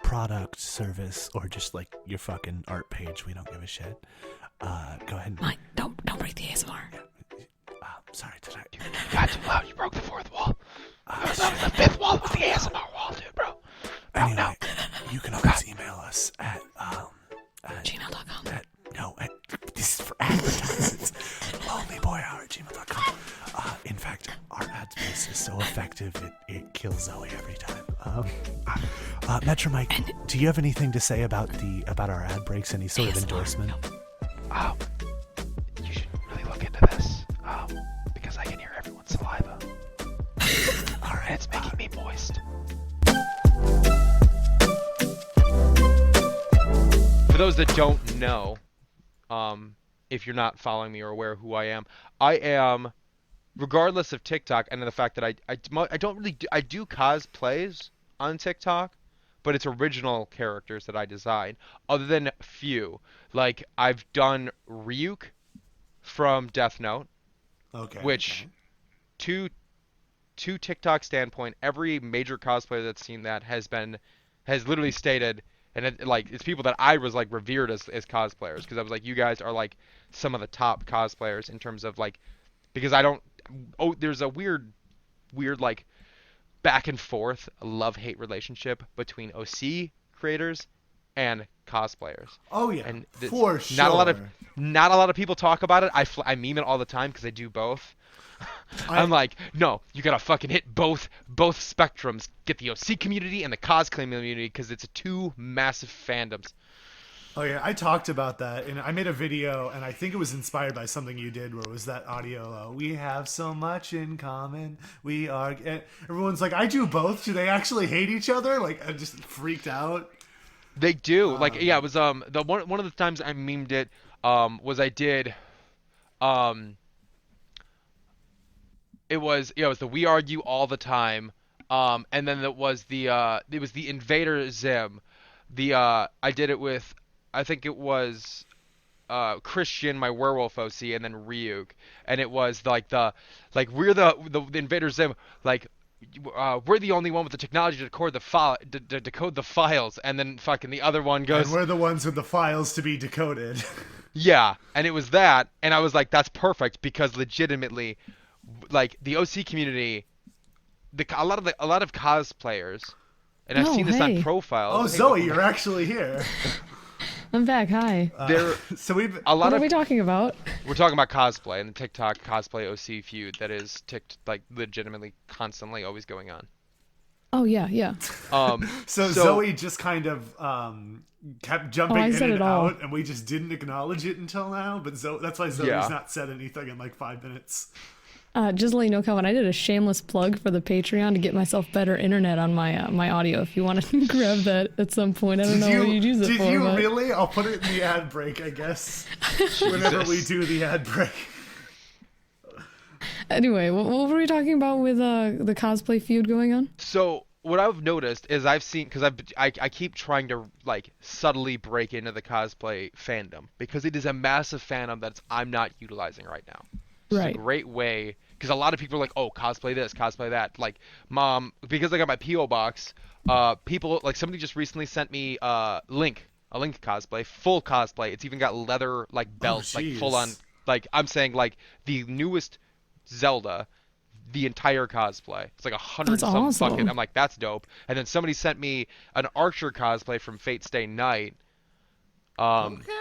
product, service, or just like your fucking art page, we don't give a shit. Go ahead and... Mike, don't break the ASMR. Sorry, did I... You got too loud. You broke the 4th wall. That was the 5th wall. Was the ASMR wall, dude, bro. Anyway, you can always email us at gmail.com. This is for advertisements. lonelyboyhour@gmail.com. In fact, our ad space is so effective it kills Zoe every time. Metro Mike, do you have anything to say about our ad breaks? Any sort of endorsement? You should really look into this. Because I can hear everyone's saliva. All right, it's making me moist. For those that don't know, if you're not following me or aware of who I am, regardless of TikTok and the fact that I do cosplays on TikTok, but it's original characters that I design. Other than few, like I've done Ryuk from Death Note, which to TikTok standpoint, every major cosplayer that's seen that has literally stated. And it's people that I was like revered as cosplayers because I was like, you guys are like some of the top cosplayers in terms of like, because there's a weird like back and forth love-hate relationship between OC creators and cosplayers. Oh yeah, and for sure. Not a lot of people talk about it. I meme it all the time because I do both. I'm like, no, you gotta fucking hit both spectrums. Get the OC community and the cosplay community because it's 2 massive fandoms. Oh yeah, I talked about that, and I made a video, and I think it was inspired by something you did, where it was that audio. We have so much in common. We are. And everyone's like, I do both. Do they actually hate each other? Like, I just freaked out. They do. It was the one of the times I memed it was I did it was the We Argue All the Time, and then it was the Invader Zim. I did it with, I think it was Christian, my werewolf OC, and then Ryuk, and it was we're the Invader Zim, we're the only one with the technology to decode the files, and then fucking the other one goes, and we're the ones with the files to be decoded. Yeah, and it was that, and I was like, that's perfect because legitimately, like the OC community, a lot of cosplayers, and I've seen this on profiles. Oh, Zoe, you're actually here. I'm back. Hi. What are we talking about? We're talking about cosplay and the TikTok cosplay OC feud that is legitimately constantly always going on. Oh yeah. So Zoe just kind of kept jumping in and out, and we just didn't acknowledge it until now. But that's why Zoe's not said anything in like 5 minutes. Just to let you know, Calvin, I did a shameless plug for the Patreon to get myself better internet on my audio. If you want to grab that at some point, I don't know what you'd use it for. Did you really? I'll put it in the ad break, I guess. Whenever we do the ad break. Anyway, what were we talking about with the cosplay feud going on? So what I've noticed is I've seen, because I keep trying to like subtly break into the cosplay fandom because it is a massive fandom that I'm not utilizing right now. It's a Right. great way, because a lot of people are like, oh, cosplay this, cosplay that. Like, mom, because I got my PO box. People like somebody just recently sent me a Link cosplay, full cosplay. It's even got leather like Oh, belt, like full on. jeez. Like I'm saying, like the newest Zelda, the entire cosplay. It's like a hundred That's and some fucking. awesome. I'm like, that's dope. And then somebody sent me an Archer cosplay from Fate Stay Night. Um, Okay.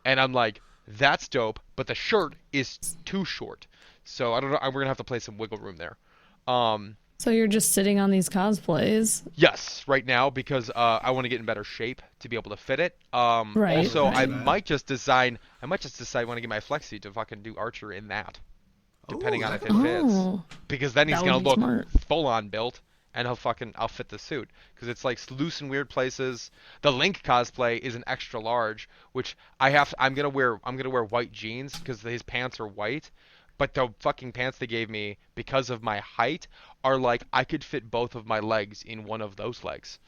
and I'm like, that's dope, but the shirt is too short. So I don't know. We're gonna have to play some wiggle room there. Um, So you're just sitting on these cosplays. yes, right now because I want to get in better shape to be able to fit it. Right, Also, I right. might just design. I might just decide when to get my flexi to fucking do Archer in that, depending Ooh, on that if it could- fits. Oh, Because then he's that gonna would be look smart. full on built, and I'll fit the suit because it's like loose in weird places. The Link cosplay is an extra large, which I'm gonna wear white jeans because his pants are white, but the fucking pants they gave me because of my height are like I could fit both of my legs in one of those legs.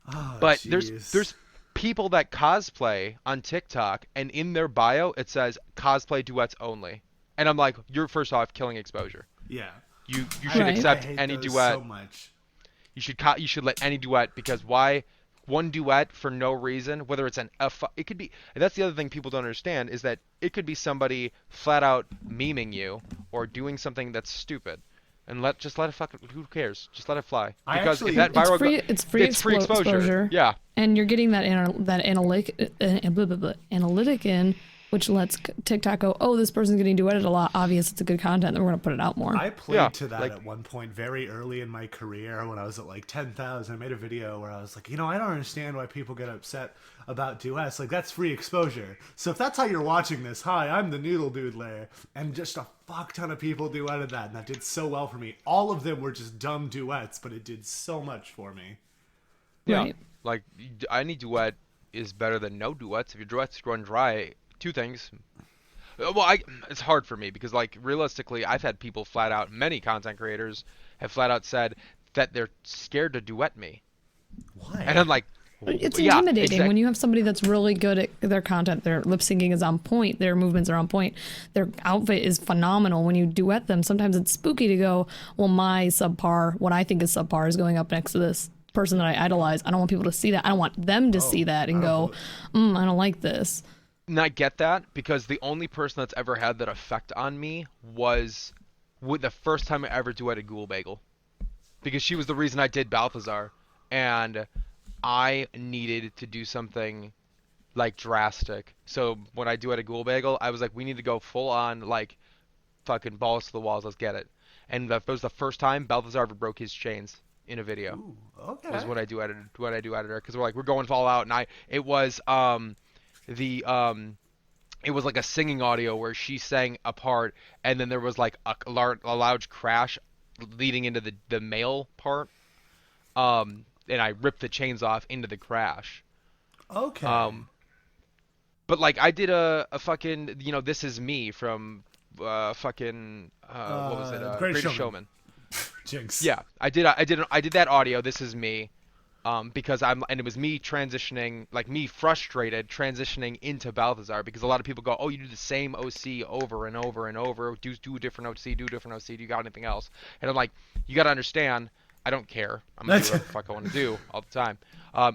Oh, But jeez. there's people that cosplay on TikTok, and in their bio it says cosplay duets only, and I'm like, you're first off killing exposure. Yeah. You should Right. accept I hate any those duet. so much. You should let any duet, because why one duet for no reason, whether it's it could be, and that's the other thing people don't understand, is that it could be somebody flat out memeing you or doing something that's stupid, and just let it fucking, who cares, just let it fly, I because actually- if that It's viral free. It's free, it's free exposure. Yeah. And you're getting that analytic in, which lets TikTok go, oh, this person's getting duetted a lot. Obvious, it's a good content. Then we're gonna put it out more. I played Yeah, to that like- at one point very early in my career when I was at like 10,000. I made a video where I was like, I don't understand why people get upset about duets. Like, that's free exposure. So if that's how you're watching this, hi, I'm the Noodle Doodler. And just a fuck ton of people duetted that, and that did so well for me. All of them were just dumb duets, but it did so much for me. Yeah. Right. Like, any duet is better than no duets. If your duets run dry, two things. Well, it's hard for me because, like, realistically, I've had people flat out, many content creators have flat out said that they're scared to duet me. Why? And I'm like, It's yeah, intimidating when you have somebody that's really good at their content. Their lip syncing is on point. Their movements are on point. Their outfit is phenomenal. When you duet them, sometimes it's spooky to go, well, my subpar, what I think is subpar, is going up next to this person that I idolize. I don't want people to see that. I don't want them to see that and go, I don't like this. And I get that because the only person that's ever had that effect on me was with the first time I ever duetted Ghoul Bagel, because she was the reason I did Balthazar, and I needed to do something like drastic. So when I duetted Ghoul Bagel, I was like, we need to go full on, like, fucking balls to the walls. Let's get it. And that was the first time Balthazar ever broke his chains in a video. Ooh, okay. Was when I duetted her, because we're going all out, and it was it was like a singing audio where she sang a part, and then there was like a loud crash leading into the male part, and I ripped the chains off into the crash. Okay. But like I did a fucking, This Is Me from fucking what was it, Greatest Greatest Showman. Showman. Jinx. Yeah, I did that audio. This is me, because and it was me transitioning, like me frustrated transitioning into Balthazar, because a lot of people go, oh, you do the same OC over and over and over, do a different OC, do you got anything else? And I'm like, you got to understand, I don't care. I'm gonna do whatever the fuck I want to do all the time.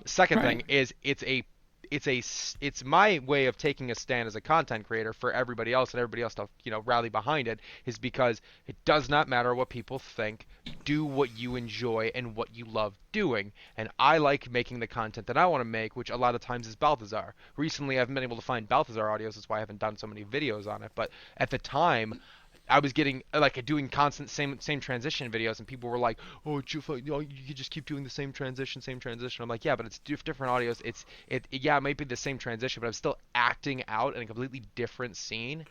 Second thing is it's my way of taking a stand as a content creator for everybody else, and everybody else to rally behind it, is because it does not matter what people think. Do what you enjoy and what you love doing, and I like making the content that I want to make, which a lot of times is Balthazar. Recently I've been able to find Balthazar audios, that's why I haven't done so many videos on it, but at the time I was getting doing constant same transition videos, and people were like, "Oh, you just keep doing the same transition." I'm like, "Yeah, but it's different audios. It might be the same transition, but I'm still acting out in a completely different scene,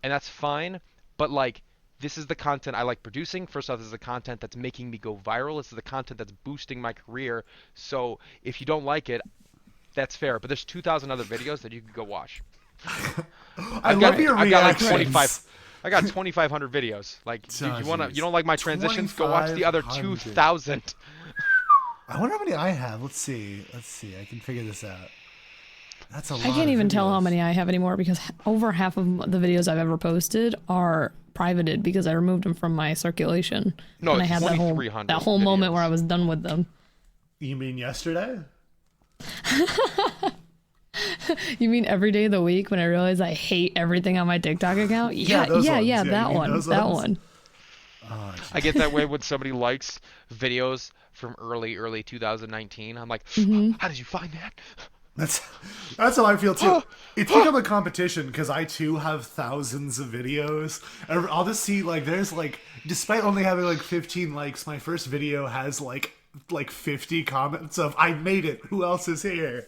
and that's fine. But like, this is the content I like producing. First off, this is the content that's making me go viral. This is the content that's boosting my career. So if you don't like it, that's fair. But there's 2,000 other videos that you can go watch. I love your I've got like reactions. 25. I got 2,500 videos. Like, you don't like my transitions? Go watch the other 2,000. I wonder how many I have. Let's see. I can figure this out. That's a lot. I can't even tell how many I have anymore because over half of the videos I've ever posted are privated because I removed them from my circulation. No, and I it's had that whole moment where I was done with them. You mean yesterday? You mean every day of the week when I realize I hate everything on my TikTok account? Yeah, that one. Oh, I get that way when somebody likes videos from early 2019. I'm like, how did you find that? That's how I feel too. It's become a competition because I too have thousands of videos. And I'll just see like there's like, despite only having like 15 likes, my first video has like 50 comments of "I made it. Who else is here?"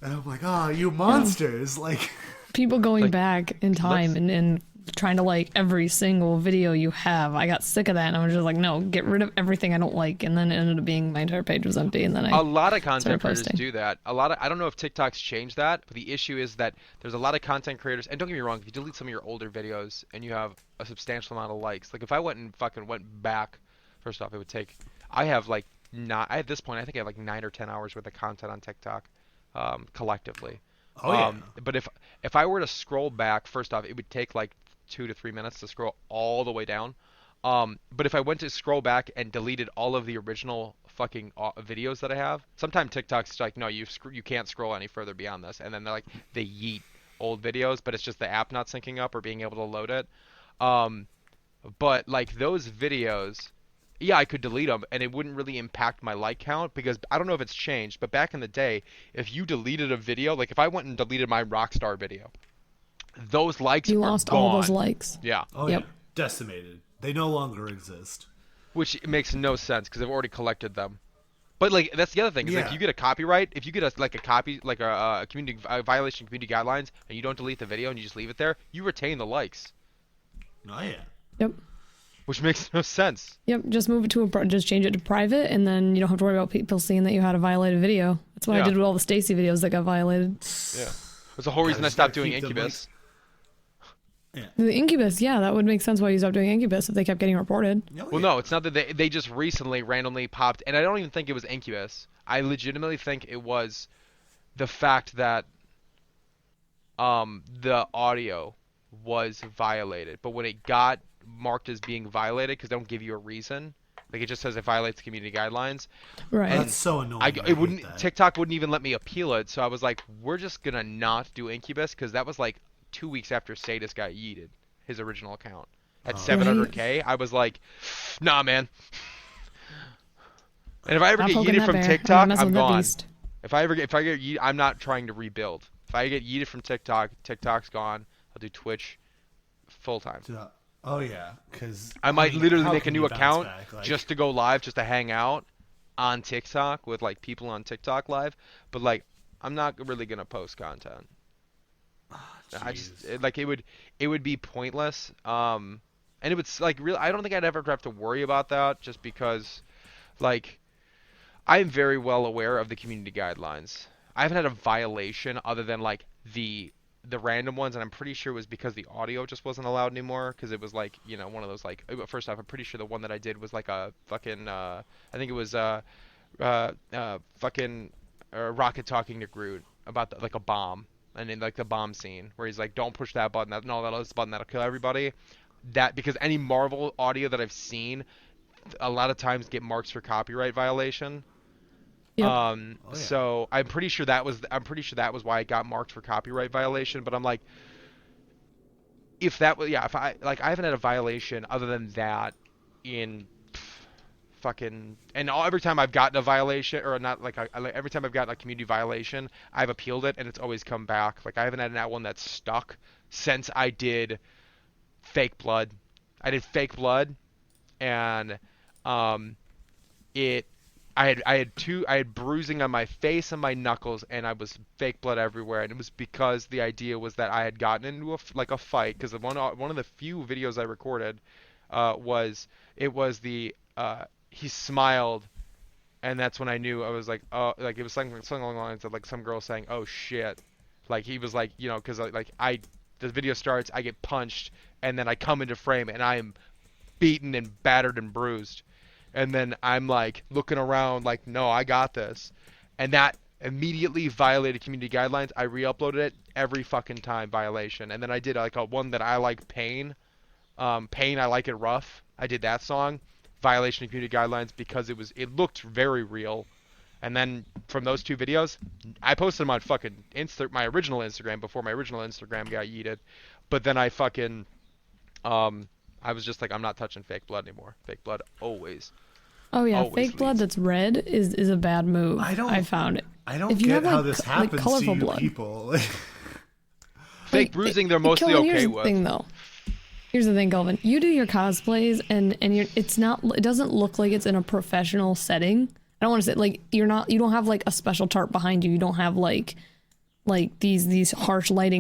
And I'm like, "Ah, you monsters!" Like people going back in time and trying to like every single video you have. I got sick of that and I was just like, no, get rid of everything I don't like. And then it ended up being my entire page was empty. And then a lot of content creators do that. I don't know if TikTok's changed that, but the issue is that there's a lot of content creators, and don't get me wrong, if you delete some of your older videos and you have a substantial amount of likes, like if I went back, first off, it would take, at this point, I think I have like 9 or 10 hours worth of content on TikTok, collectively. But if I were to scroll back, first off, it would take like 2 to 3 minutes to scroll all the way down. But if I went to scroll back and deleted all of the original fucking videos that I have, sometimes TikTok's like, no, you can't scroll any further beyond this, and then they yeet old videos, but it's just the app not syncing up or being able to load it. But like those videos, yeah, I could delete them and it wouldn't really impact my like count because I don't know if it's changed, but back in the day, if you deleted a video, like if I went and deleted my Rockstar video, those likes you lost gone. all those likes. Yeah. Oh, yep. Yeah. Decimated. They no longer exist. Which makes no sense because I've already collected them. But like that's the other thing is like you get a copyright, if you get a community violation community guidelines and you don't delete the video and you just leave it there, you retain the likes. Oh yeah. Yep. Which makes no sense. Yep. Just move it to just change it to private, and then you don't have to worry about people seeing that you had a violated video. That's what I did with all the Stacy videos that got violated. Yeah. That's the whole reason I stopped doing Incubus. Yeah. The Incubus, that would make sense why you stopped doing Incubus if they kept getting reported. Well, no, it's not that they just recently randomly popped, and I don't even think it was Incubus. I legitimately think it was the fact that the audio was violated, but when it got marked as being violated, because they don't give you a reason, like it just says it violates community guidelines. Right. That's so annoying. TikTok wouldn't even let me appeal it, so I was like, we're just gonna not do Incubus, because that was like 2 weeks after Sadis got yeeted his original account at 700K. I was like, nah, man. And if I ever get yeeted from TikTok, I'm gone. If I get yeeted, I'm not trying to rebuild. If I get yeeted from TikTok, TikTok's gone. I'll do Twitch full time. Oh yeah, because I might literally make a new account just to go live, just to hang out on TikTok with like people on TikTok live. But like, I'm not really gonna post content. I just it would be pointless. And it would like really, I don't think I'd ever have to worry about that, just because like I'm very well aware of the community guidelines. I haven't had a violation other than like the random ones, and I'm pretty sure it was because the audio just wasn't allowed anymore, because it was like, you know, one of those like, first off, I'm pretty sure the one that I did was like a fucking I think it was fucking Rocket talking to Groot about like a bomb. And in like the bomb scene where he's like, don't push that button, that other button, that'll kill everybody. That, because any Marvel audio that I've seen a lot of times get marks for copyright violation. Yep. So I'm pretty sure that was why it got marked for copyright violation. But I'm like, if I haven't had a violation other than that in fucking, and every time I've gotten a violation, or not, like every time I've gotten a community violation, I've appealed it and it's always come back. Like I haven't had that one that's stuck since I did fake blood. I did fake blood, and I had bruising on my face and my knuckles, and I was fake blood everywhere, and it was because the idea was that I had gotten into a fight, because one of the few videos I recorded was he smiled, and that's when I knew. I was like, oh, like it was something along the lines of like some girl saying, oh shit, like he was like, you know, because the video starts, I get punched, and then I come into frame and I am beaten and battered and bruised, and then I'm like looking around like, no, I got this, and that immediately violated community guidelines. I re-uploaded it every fucking time, violation. And then I did like a one that I like, Pain. Pain, I Like It Rough. I did that song, violation of community guidelines, because it looked very real. And then from those 2 videos, I posted them on fucking my original Instagram before my original Instagram got yeeted. But then I fucking I was just like, I'm not touching fake blood anymore. Fake blood always. Oh yeah, always fake blood that's red is a bad move. I found it. I don't get how this happens to you blood. people. Fake bruising, they're mostly okay here's with. The thing, though. Here's the thing, Kelvin. You do your cosplays, and it doesn't look like it's in a professional setting. I don't want to say like you don't have like a special tarp behind you. You don't have like these harsh light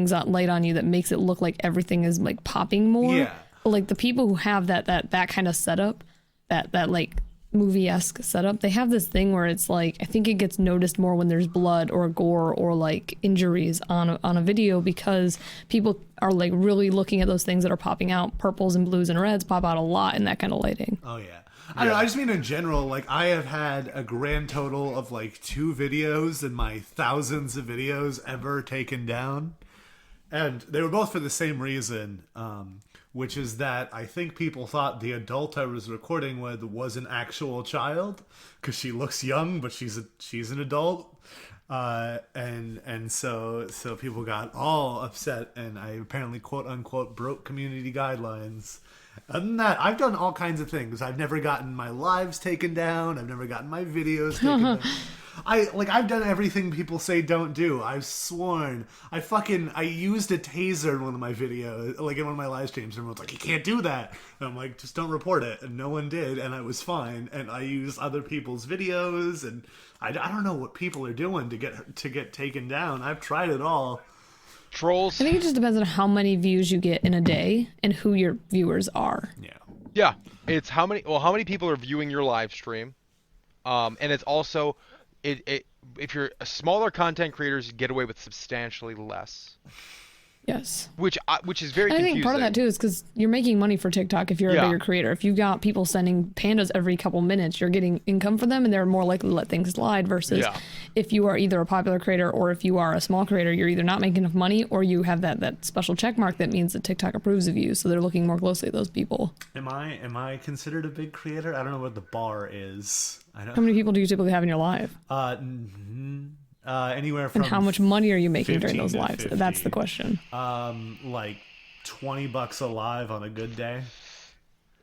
on you that makes it look like everything is like popping more. Yeah. But, like the people who have that kind of setup, that like movie-esque setup, they have this thing where it's like, I think it gets noticed more when there's blood or gore or like injuries on a video, because people are like really looking at those things that are popping out. Purples and blues and reds pop out a lot in that kind of lighting. Oh yeah. I don't know, I just mean in general, like I have had a grand total of like 2 videos in my thousands of videos ever taken down. And they were both for the same reason, which is that I think people thought the adult I was recording with was an actual child, because she looks young, but she's an adult. And so people got all upset, and I apparently quote unquote broke community guidelines. Other than that, I've done all kinds of things. I've never gotten my lives taken down. I've never gotten my videos taken down. I've done everything people say don't do. I've sworn. I used a taser in one of my videos, like in one of my live streams. Everyone's like, you can't do that. And I'm like, just don't report it. And no one did, and I was fine. And I use other people's videos, and I don't know what people are doing to get taken down. I've tried it all. Trolls. I think it just depends on how many views you get in a day and who your viewers are. Yeah. It's how many people are viewing your live stream. And it's also if you're a smaller content creators, you get away with substantially less. Yes. Which is very confusing. I think part of that too is because you're making money for TikTok if you're a bigger creator. If you've got people sending pandas every couple minutes, you're getting income from them, and they're more likely to let things slide, versus if you are either a popular creator or if you are a small creator, you're either not making enough money or you have that special check mark that means that TikTok approves of you, so they're looking more closely at those people. Am I considered a big creator? I don't know what the bar is. How many people do you typically have in your live? Anywhere from. And how much money are you making during those lives? 50. That's the question. Like $20 a live on a good day.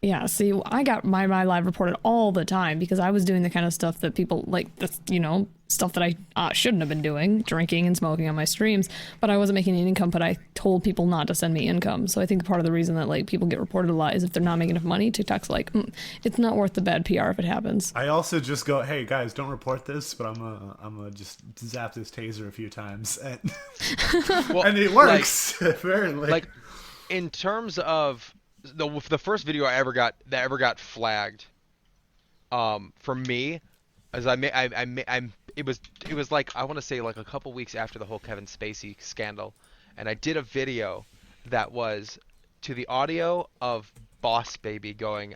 Yeah, see, I got my live reported all the time because I was doing the kind of stuff that people like, stuff that I shouldn't have been doing, drinking and smoking on my streams, but I wasn't making any income, but I told people not to send me income. So I think part of the reason that like people get reported a lot is if they're not making enough money, TikTok's like, it's not worth the bad PR if it happens. I also just go, hey guys, don't report this, but I'm gonna just zap this taser a few times, and, and it works, apparently. Like, in terms of the first video I ever got flagged, for me, as it was like, I want to say like a couple weeks after the whole Kevin Spacey scandal, and I did a video that was to the audio of Boss Baby going,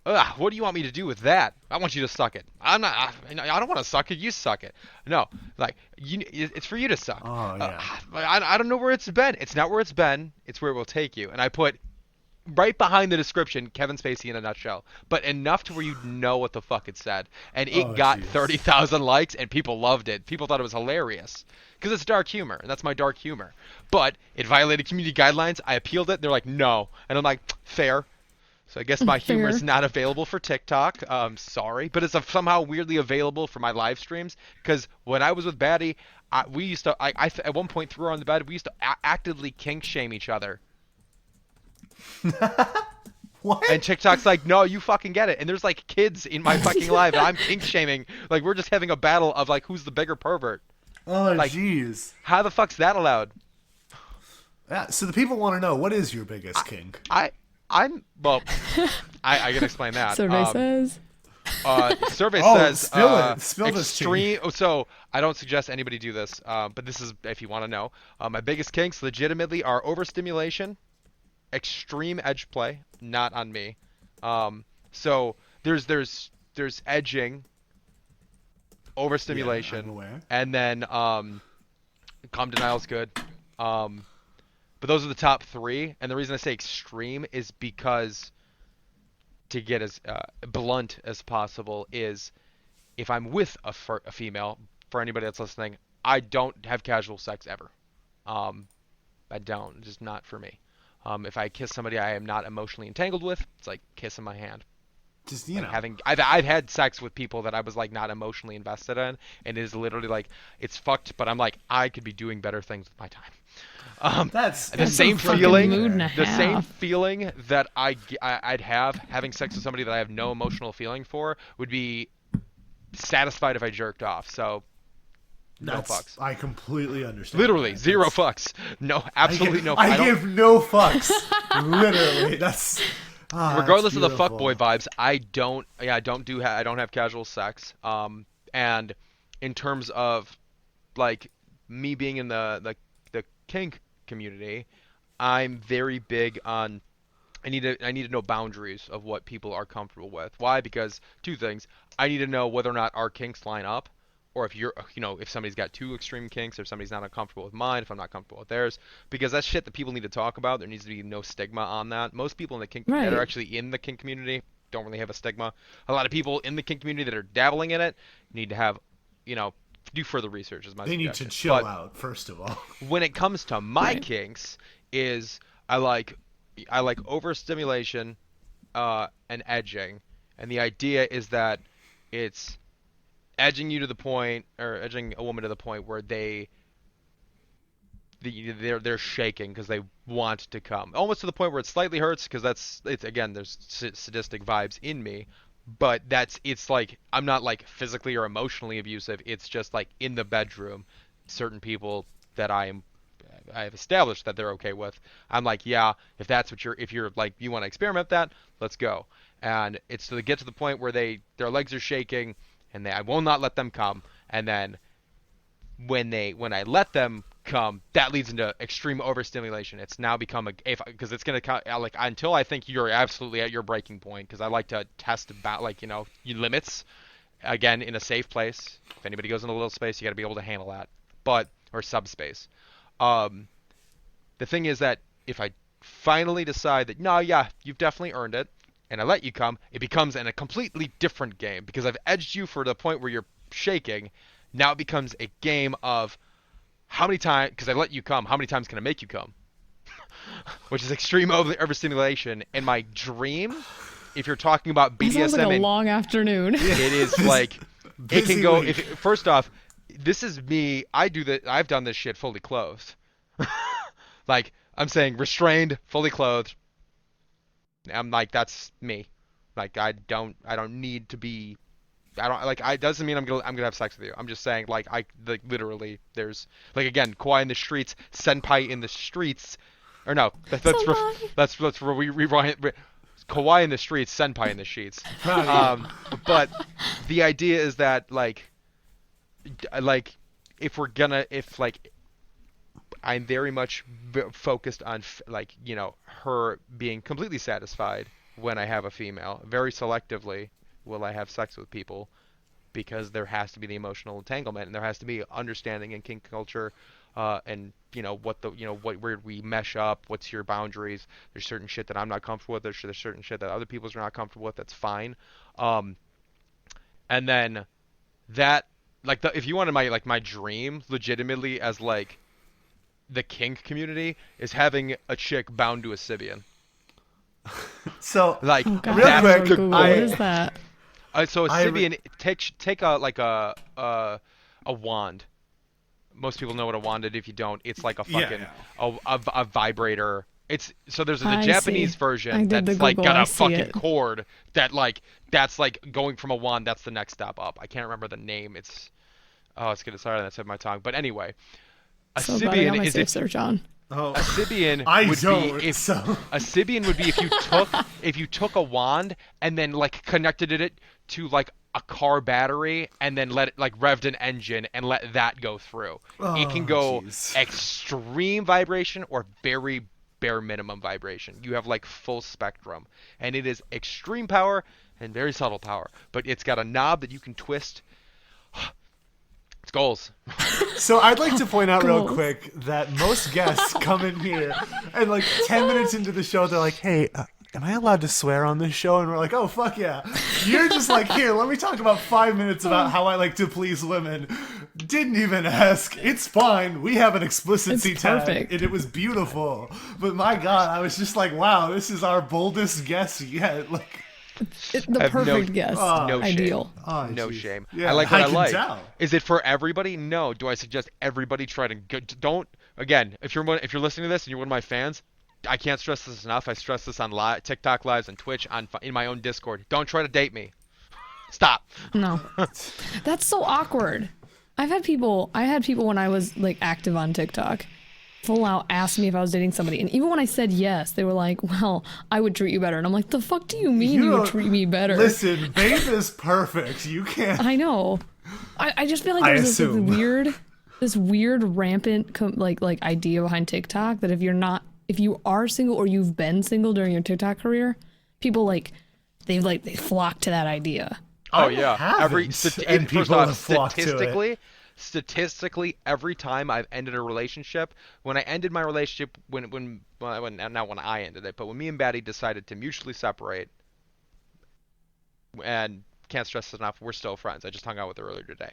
"Ugh, what do you want me to do with that? I want you to suck it. I don't want to suck it. You suck it. No, like it's for you to suck. Oh yeah. I don't know where it's been. It's not where it's been. It's where it will take you." And I put right behind the description, Kevin Spacey in a nutshell, but enough to where you know what the fuck it said. And it got 30,000 likes, and people loved it. People thought it was hilarious because it's dark humor, and that's my dark humor. But it violated community guidelines. I appealed it. They're like, no, and I'm like, fair. So I guess my humor is not available for TikTok. Sorry, but it's somehow weirdly available for my live streams, because when I was with Batty, we used to. I at one point threw her on the bed. We used to actively kink shame each other. What? And TikTok's like, no, you fucking get it. And there's like kids in my fucking live, and I'm kink shaming. Like, we're just having a battle of like who's the bigger pervert. Oh, like, jeez. How the fuck's that allowed? Yeah. So the people want to know, what is your biggest kink? I can explain that. Survey says. Survey says spill extreme. This So I don't suggest anybody do this, but this is if you want to know. My biggest kinks legitimately are overstimulation, extreme edge play, not on me. So there's edging, overstimulation, I'm aware. and then calm denial is good. But those are the top 3, and the reason I say extreme is because, to get as blunt as possible, is if I'm with a female, for anybody that's listening, I don't have casual sex ever. I don't. It's just not for me. If I kiss somebody I am not emotionally entangled with, it's like kissing my hand. Just, I've had sex with people that I was like not emotionally invested in, and it is literally like it's fucked, but I'm like I could be doing better things with my time. That's the same feeling. The half. same feeling that I'd have having sex with somebody that I have no emotional feeling for would be satisfied if I jerked off. So no fucks. I completely understand. Literally zero fucks. No, absolutely no. I give no fucks. Literally, that's. Regardless of the fuckboy vibes, I don't have casual sex. And in terms of like me being in the kink community, I'm very big on I need to know boundaries of what people are comfortable with. Why? Because 2 things. I need to know whether or not our kinks line up, or if if somebody's got too extreme kinks, or if somebody's not comfortable with mine, if I'm not comfortable with theirs, because that's shit that people need to talk about. There needs to be no stigma on that. Most people in the kink that are actually in the kink community don't really have a stigma. A lot of people in the kink community that are dabbling in it need to have, do further research. Is my They suggestion. need to chill out first of all. When it comes to my kinks, is I like overstimulation, and edging, and the idea is that it's edging you to the point, or edging a woman to the point where they're shaking because they want to come, almost to the point where it slightly hurts because there's sadistic vibes in me, but it's like I'm not like physically or emotionally abusive. It's just like in the bedroom, certain people that I have established that they're okay with, I'm like, yeah, if you're like you want to experiment with that, let's go. And it's to get to the point where their legs are shaking, and I will not let them come. And then when I let them come, that leads into extreme overstimulation. It's now become because it's gonna like until I think you're absolutely at your breaking point, because I like to test about your limits again in a safe place. If anybody goes in a little space, you got to be able to handle that, or subspace. The thing is that if I finally decide that no, yeah, you've definitely earned it, and I let you come, it becomes a completely different game, because I've edged you for the point where you're shaking. Now it becomes a game of how many times, because I let you come, how many times can I make you come? Which is extreme overstimulation. In my dream, if you're talking about BDSM, it sounds like a long afternoon. It is like it can go. First off, this is me. I've done this shit fully clothed. Like I'm saying, restrained, fully clothed. I'm like, that's me. Like I don't need to be. I don't like. It doesn't mean I'm gonna have sex with you. I'm just saying, like literally. There's like again, kawaii in the streets, senpai in the streets, or no, let's rewind. Kawaii in the streets, senpai in the sheets. But the idea is that like I'm very much focused on her being completely satisfied when I have a female. Very selectively will I have sex with people, because there has to be the emotional entanglement, and there has to be understanding in kink culture, and where we mesh up. What's your boundaries? There's certain shit that I'm not comfortable with. There's certain shit that other people are not comfortable with. That's fine. And then that if you wanted my dream legitimately as like the kink community is having a chick bound to a Sibian. So like real quick, what is that? So a Sibian, take a wand. Most people know what a wand is. If you don't, it's like a fucking a vibrator. There's the Japanese version that's like got a fucking cord that's like going from a wand. That's the next step up. I can't remember the name. It's gonna start on that tip of my tongue. But anyway, a Sibian is search on. Oh, a Sibian a Sibian would be if you took a wand and then like connected it to like a car battery and then let it like revved an engine and let that go through. It can go extreme vibration or very bare minimum vibration. You have like full spectrum, and it is extreme power and very subtle power, but it's got a knob that you can twist It's goals. So I'd like to point out real Goals. quick that most guests come in here and like 10 minutes into the show, they're like, hey, am I allowed to swear on this show? And we're like, oh, fuck yeah. You're just like, here, let me talk about 5 minutes about how I like to please women. Didn't even ask. It's fine. We have an explicitity tag. Perfect. And it was beautiful. But my God, I was just like, wow, this is our boldest guest yet. Like, The perfect guess. No Ideal. shame. oh, No geez. shame. Yeah, I like what I can like. tell. Is it for everybody? No. Do I suggest everybody try to don't again? If you're listening to this and you're one of my fans, I can't stress this enough. I stress this on TikTok lives and Twitch in my own Discord. Don't try to date me. Stop. No. That's so awkward. I had people when I was like active on TikTok full out ask me if I was dating somebody, and even when I said yes, they were like, well, I would treat you better. And I'm like, the fuck do you mean you would treat me better? Listen, Babe is perfect. You can't. I know. I just feel like I there's assume. this weird rampant like idea behind TikTok that if you are single or you've been single during your TikTok career, people they flock to that idea. Oh I yeah. haven't, and First people off, have flocked to it. statistically, every time I've ended a relationship, when I ended my relationship, not when I ended it, but when me and Batty decided to mutually separate, and can't stress this enough, we're still friends. I just hung out with her earlier today,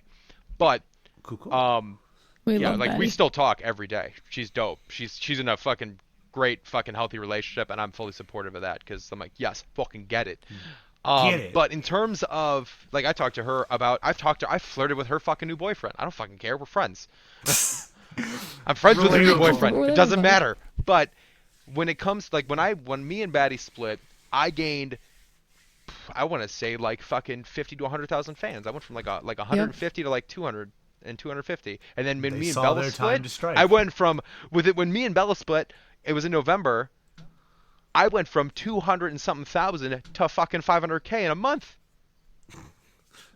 but Cool. We yeah, love like we Betty. still talk every day. She's dope. She's in a fucking great fucking healthy relationship, and I'm fully supportive of that because I'm like, yes, fucking get it. Get it. But in terms of like, I talked to her about, I flirted with her fucking new boyfriend. I don't fucking care. We're friends. I'm friends with her new Relatable. boyfriend. It doesn't Relatable. matter. But when it comes like when me and Batty split, I gained, I want to say like fucking 50 to 100,000 fans. I went from like 150 to like 200 and 250. And then when They me and saw Bella their time split, to strike. I went from when me and Bella split, it was in November. I went from 200 and something thousand to fucking 500K in a month.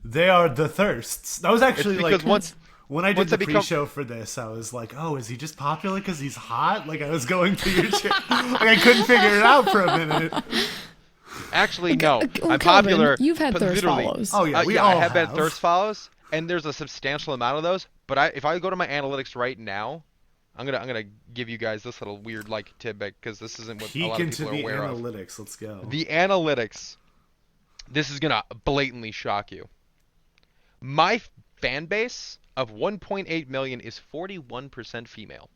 They are the thirsts. That was actually It's because like when I did once the I become- pre-show for this, I was like, "Oh, is he just popular because he's hot?" Like I was going through your shit. Like I couldn't figure it out for a minute. Actually, no. Well, I'm Calvin, popular. You've had but thirst literally- follows. Oh yeah, we yeah, all I have been have. thirst follows, and there's a substantial amount of those. But if I go to my analytics right now, I'm gonna give you guys this little weird like tidbit because this isn't what a Peek lot of into people are the aware of. analytics. Let's go. The analytics. This is gonna blatantly shock you. My fan base of 1.8 million is 41% female.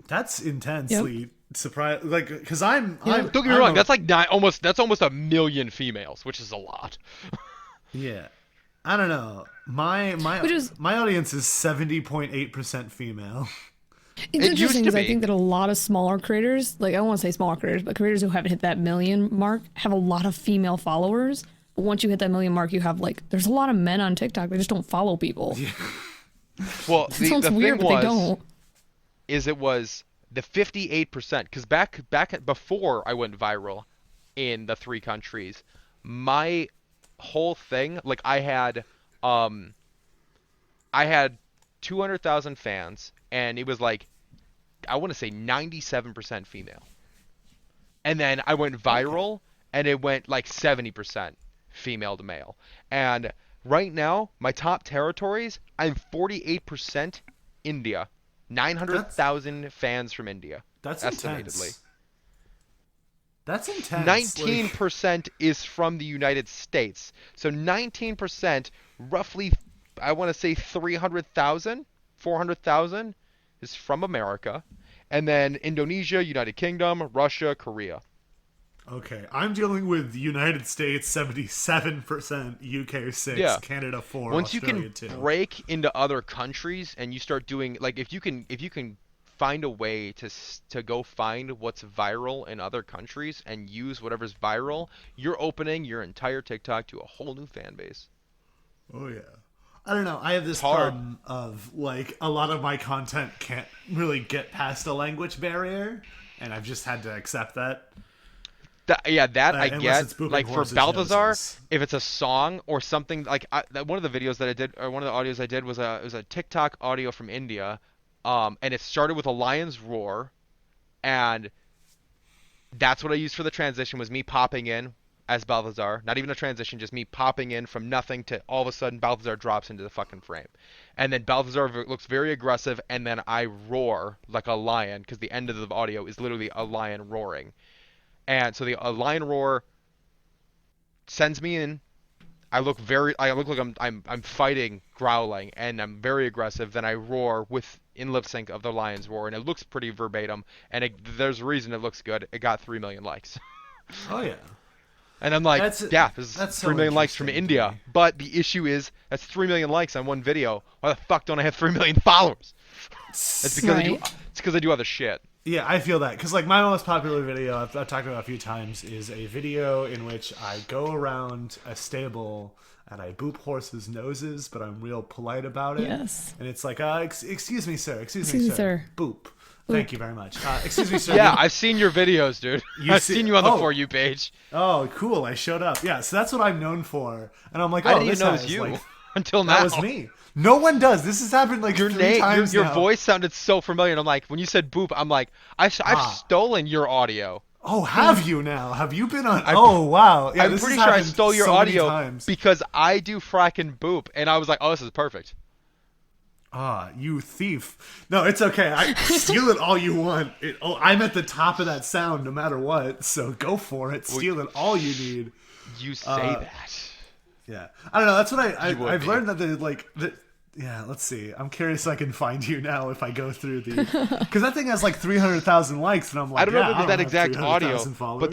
That's intensely surprised. Like, because I'm. Don't get me I'm wrong. a- That's like that's almost a million females, which is a lot. Yeah. I don't know. My audience is 70.8% female. It's It used interesting to because I be. think that a lot of smaller creators, like I don't want to say smaller creators, but creators who haven't hit that million mark have a lot of female followers. But once you hit that million mark, you have there's a lot of men on TikTok. They just don't follow people. Well, It the sounds thing weird, but they don't. it was the 58% because back before I went viral in the 3 countries, my whole thing like I had 200,000 fans and it was like I want to say 97% female. And then I went viral and it went like 70% female to male. And right now, my top territories, I'm 48% India. 900,000 fans from India. That's estimatedly. intense. That's intense. 19% is from the United States. So 19%, roughly, I want to say 300,000, 400,000 is from America. And then Indonesia, United Kingdom, Russia, Korea. Okay, I'm dealing with the United States 77%, UK 6, Yeah. Canada 4, Once you Australia can 2. break into other countries and you start doing like if you can find a way to go find what's viral in other countries and use whatever's viral, you're opening your entire TikTok to a whole new fan base. Oh yeah. I don't know. I have this hard. problem of like a lot of my content can't really get past a language barrier, and I've just had to accept that. That I unless get. it's booping Like for horses' Balthazar, noses. if it's a song or something like one of the videos that I did or one of the audios I did was a TikTok audio from India, and it started with a lion's roar, and that's what I used for the transition was me popping in as Balthazar, not even a transition, just me popping in from nothing to all of a sudden Balthazar drops into the fucking frame. And then Balthazar looks very aggressive, and then I roar like a lion, because the end of the audio is literally a lion roaring. And so a lion roar sends me in. I look like I'm fighting, growling, and I'm very aggressive. Then I roar in lip sync of the lion's roar, and it looks pretty verbatim. And there's a reason it looks good. It got 3 million likes. Oh yeah. And I'm like, this is that's 3 million likes from interesting to India. me. But the issue is, that's 3 million likes on one video. Why the fuck don't I have 3 million followers? It's because I do other shit. Yeah, I feel that. Because, like, my most popular video, I've talked about a few times, is a video in which I go around a stable and I boop horses' noses, but I'm real polite about it. Yes. And it's like, excuse me, sir. Excuse me, sir. Boop. Thank you very much. Excuse me, sir. Yeah, I've seen your videos, dude. I've seen you on the For You page. Oh, cool. I showed up. Yeah, so that's what I'm known for. And I'm like, I didn't even know it was you until now. That was me. No one does. This has happened like your 3 times your now. voice sounded so familiar. And I'm like, when you said boop, I'm like, I've stolen your audio. Oh, have you now? Have you been on? Oh, wow. Yeah, I'm pretty sure I stole your audio because I do frackin' boop. And I was like, oh, this is perfect. Ah, you thief. No, it's okay. Steal it all you want. I'm at the top of that sound no matter what, so go for it. Steal it all you need. You say that. Yeah. I don't know. That's what I've learned that yeah, let's see. I'm curious if I can find you now if I go through because that thing has like 300,000 likes, and I'm like, I don't know if it was that exact audio, followers. but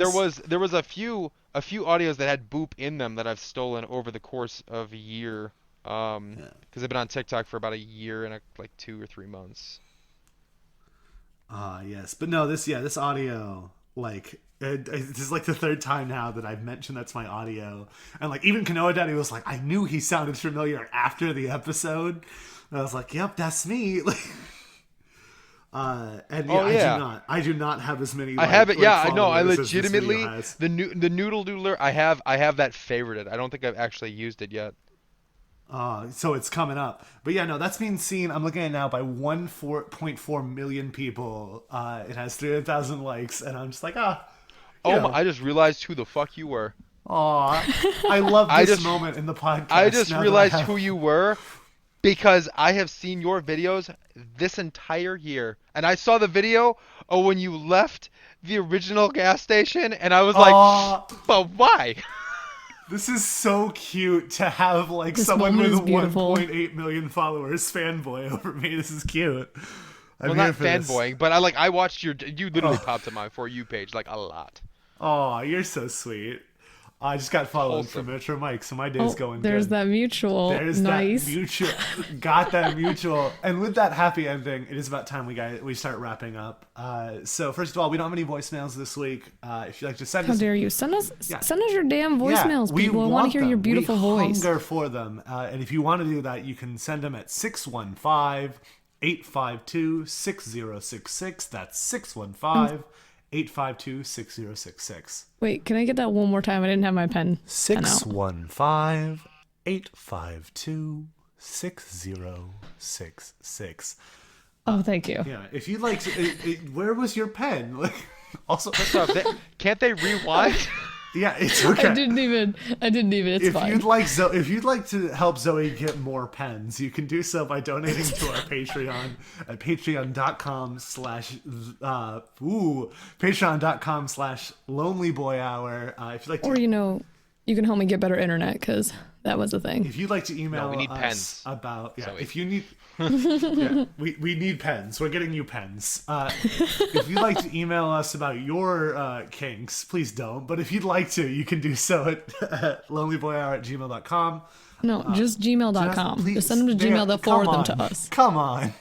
there was a few audios that had boop in them that I've stolen over the course of a year. Because I've been on TikTok for about a year and like 2 or 3 months. Yes, but no, this audio, like, this is like the 3rd time now that I've mentioned that's my audio, and like even Kanoa Daddy was like, I knew he sounded familiar after the episode, and I was like, yep, that's me. And yeah, I do not have as many. I have it. Yeah, I know. I legitimately the Noodle Doodler. I have that favorited. I don't think I've actually used it yet. So it's coming up. But yeah, no, that's being seen, I'm looking at it now, by 1.4 million people. It has 300,000 likes, and I'm just like, I just realized who the fuck you were. Aw, I love this moment in the podcast. I just realized who you were because I have seen your videos this entire year. And I saw the video when you left the original gas station, and I was like, but why? This is so cute to have like someone with 1.8 million followers fanboy over me. This is cute. Well, not fanboying, but I watched you literally popped on my For You page like a lot. Oh, you're so sweet. I just got followed from Metro Mike, so my day's going good. There's that mutual. There's nice. That mutual. Got that mutual. And with that happy ending, it is about time we start wrapping up. So first of all, we don't have any voicemails this week. If you'd like to send us... How dare you? Send us your damn voicemails, people. I want to hear your beautiful voice. We hunger for them. And if you want to do that, you can send them at 615-852-6066. That's 615-852-6066. Wait, can I get that one more time? I didn't have my pen. 615-852-6066. Oh, thank you. Yeah, if you'd like to... where was your pen? Like, also, can't they rewind? Yeah, it's okay. I didn't even. It's fine. If you'd like to help Zoe get more pens, you can do so by donating to our Patreon at patreon.com/lonelyboyhour. If you'd like to, or you can help me get better internet because that was a thing. If you'd like to email we need us pens. about Zoe. If you need. Yeah, we need pens. We're getting you pens. If you'd like to email us about your kinks, please don't. But if you'd like to, you can do so at lonelyboyhour@gmail.com. No, just gmail.com. Just send them to Gmail. They'll forward them to us. Come on.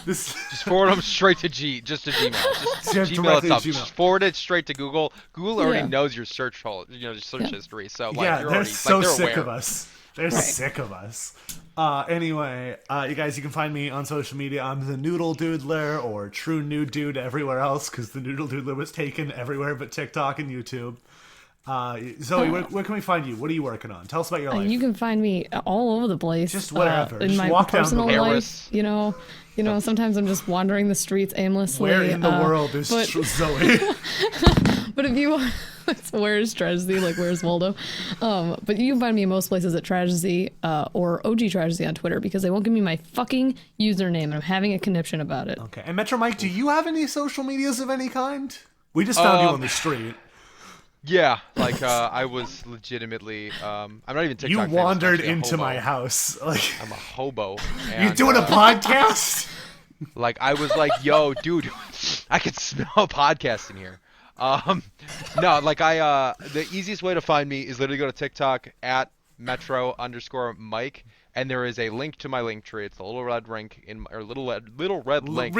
Just forward them straight to Gmail. Just Gmail itself. Just forward it straight to Google. Google already knows your search history. So they're so sick of us. They're sick of us. Anyway, you guys, you can find me on social media. I'm the Noodle Doodler, or True Nude Dude everywhere else, because the Noodle Doodler was taken everywhere but TikTok and YouTube. Zoe, where can we find you? What are you working on? Tell us about your life. You can find me all over the place. Just wherever. In just my walk personal down the life, sometimes I'm just wandering the streets aimlessly. Where in the world is Zoe? But if you Where's Tragedy? Like, where's Waldo? But you can find me in most places at Tragedy or OG Tragedy on Twitter because they won't give me my fucking username, and I'm having a conniption about it. Okay. And Metro Mike, do you have any social medias of any kind? We just found you on the street. Yeah, like I was legitimately. I'm not even TikTok. You wandered into my house. Like I'm a hobo. And, you doing a podcast? Like I was like, yo, dude, I could smell a podcast in here. No, like the easiest way to find me is literally go to TikTok at Metro_Mike, and there is a link to my link tree. It's the little red link little red link.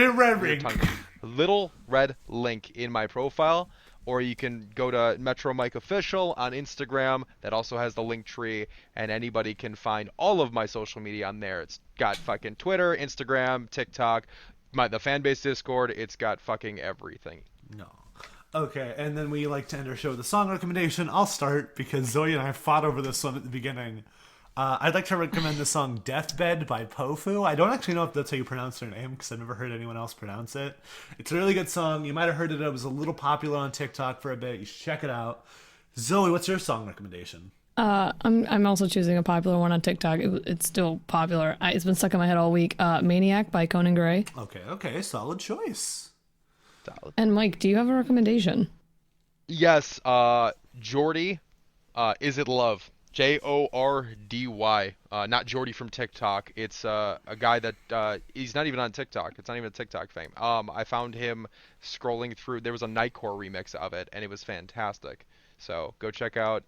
Little red link in my profile. Or you can go to Metro Mike Official on Instagram. That also has the link tree, and anybody can find all of my social media on there. It's got fucking Twitter, Instagram, TikTok, the fan base Discord. It's got fucking everything. No. Okay, and then we like to end our show with a song recommendation. I'll start because Zoe and I fought over this one at the beginning. I'd like to recommend the song Deathbed by Pofu. I don't actually know if that's how you pronounce their name because I've never heard anyone else pronounce it. It's a really good song. You might have heard it. It was a little popular on TikTok for a bit. You should check it out. Zoe, what's your song recommendation? I'm also choosing a popular one on TikTok. It's still popular. It's been stuck in my head all week. Maniac by Conan Gray. Okay. Solid choice. Solid. And Mike, do you have a recommendation? Yes, Jordy, Is It Love? Jordy, not Jordy from TikTok. It's a guy that he's not even on TikTok. It's not even a TikTok fame. I found him scrolling through. There was a Nightcore remix of it, and it was fantastic. So go check out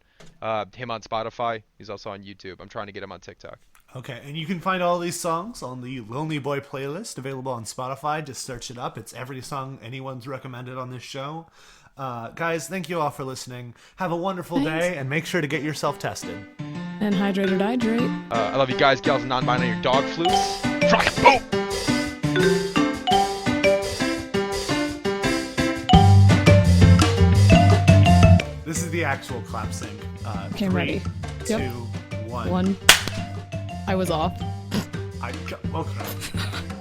him on Spotify. He's also on YouTube. I'm trying to get him on TikTok. Okay, and you can find all these songs on the Lonely Boy playlist available on Spotify. Just search it up. It's every song anyone's recommended on this show. Guys, thank you all for listening. Have a wonderful day, and make sure to get yourself tested. And hydrate or dihydrate. I love you guys, gals, and non-binary dog flutes. Rock it, boom! This is the actual clap sync. Okay, 3, ready. 2, Yep. 1. 1. I was off. Okay.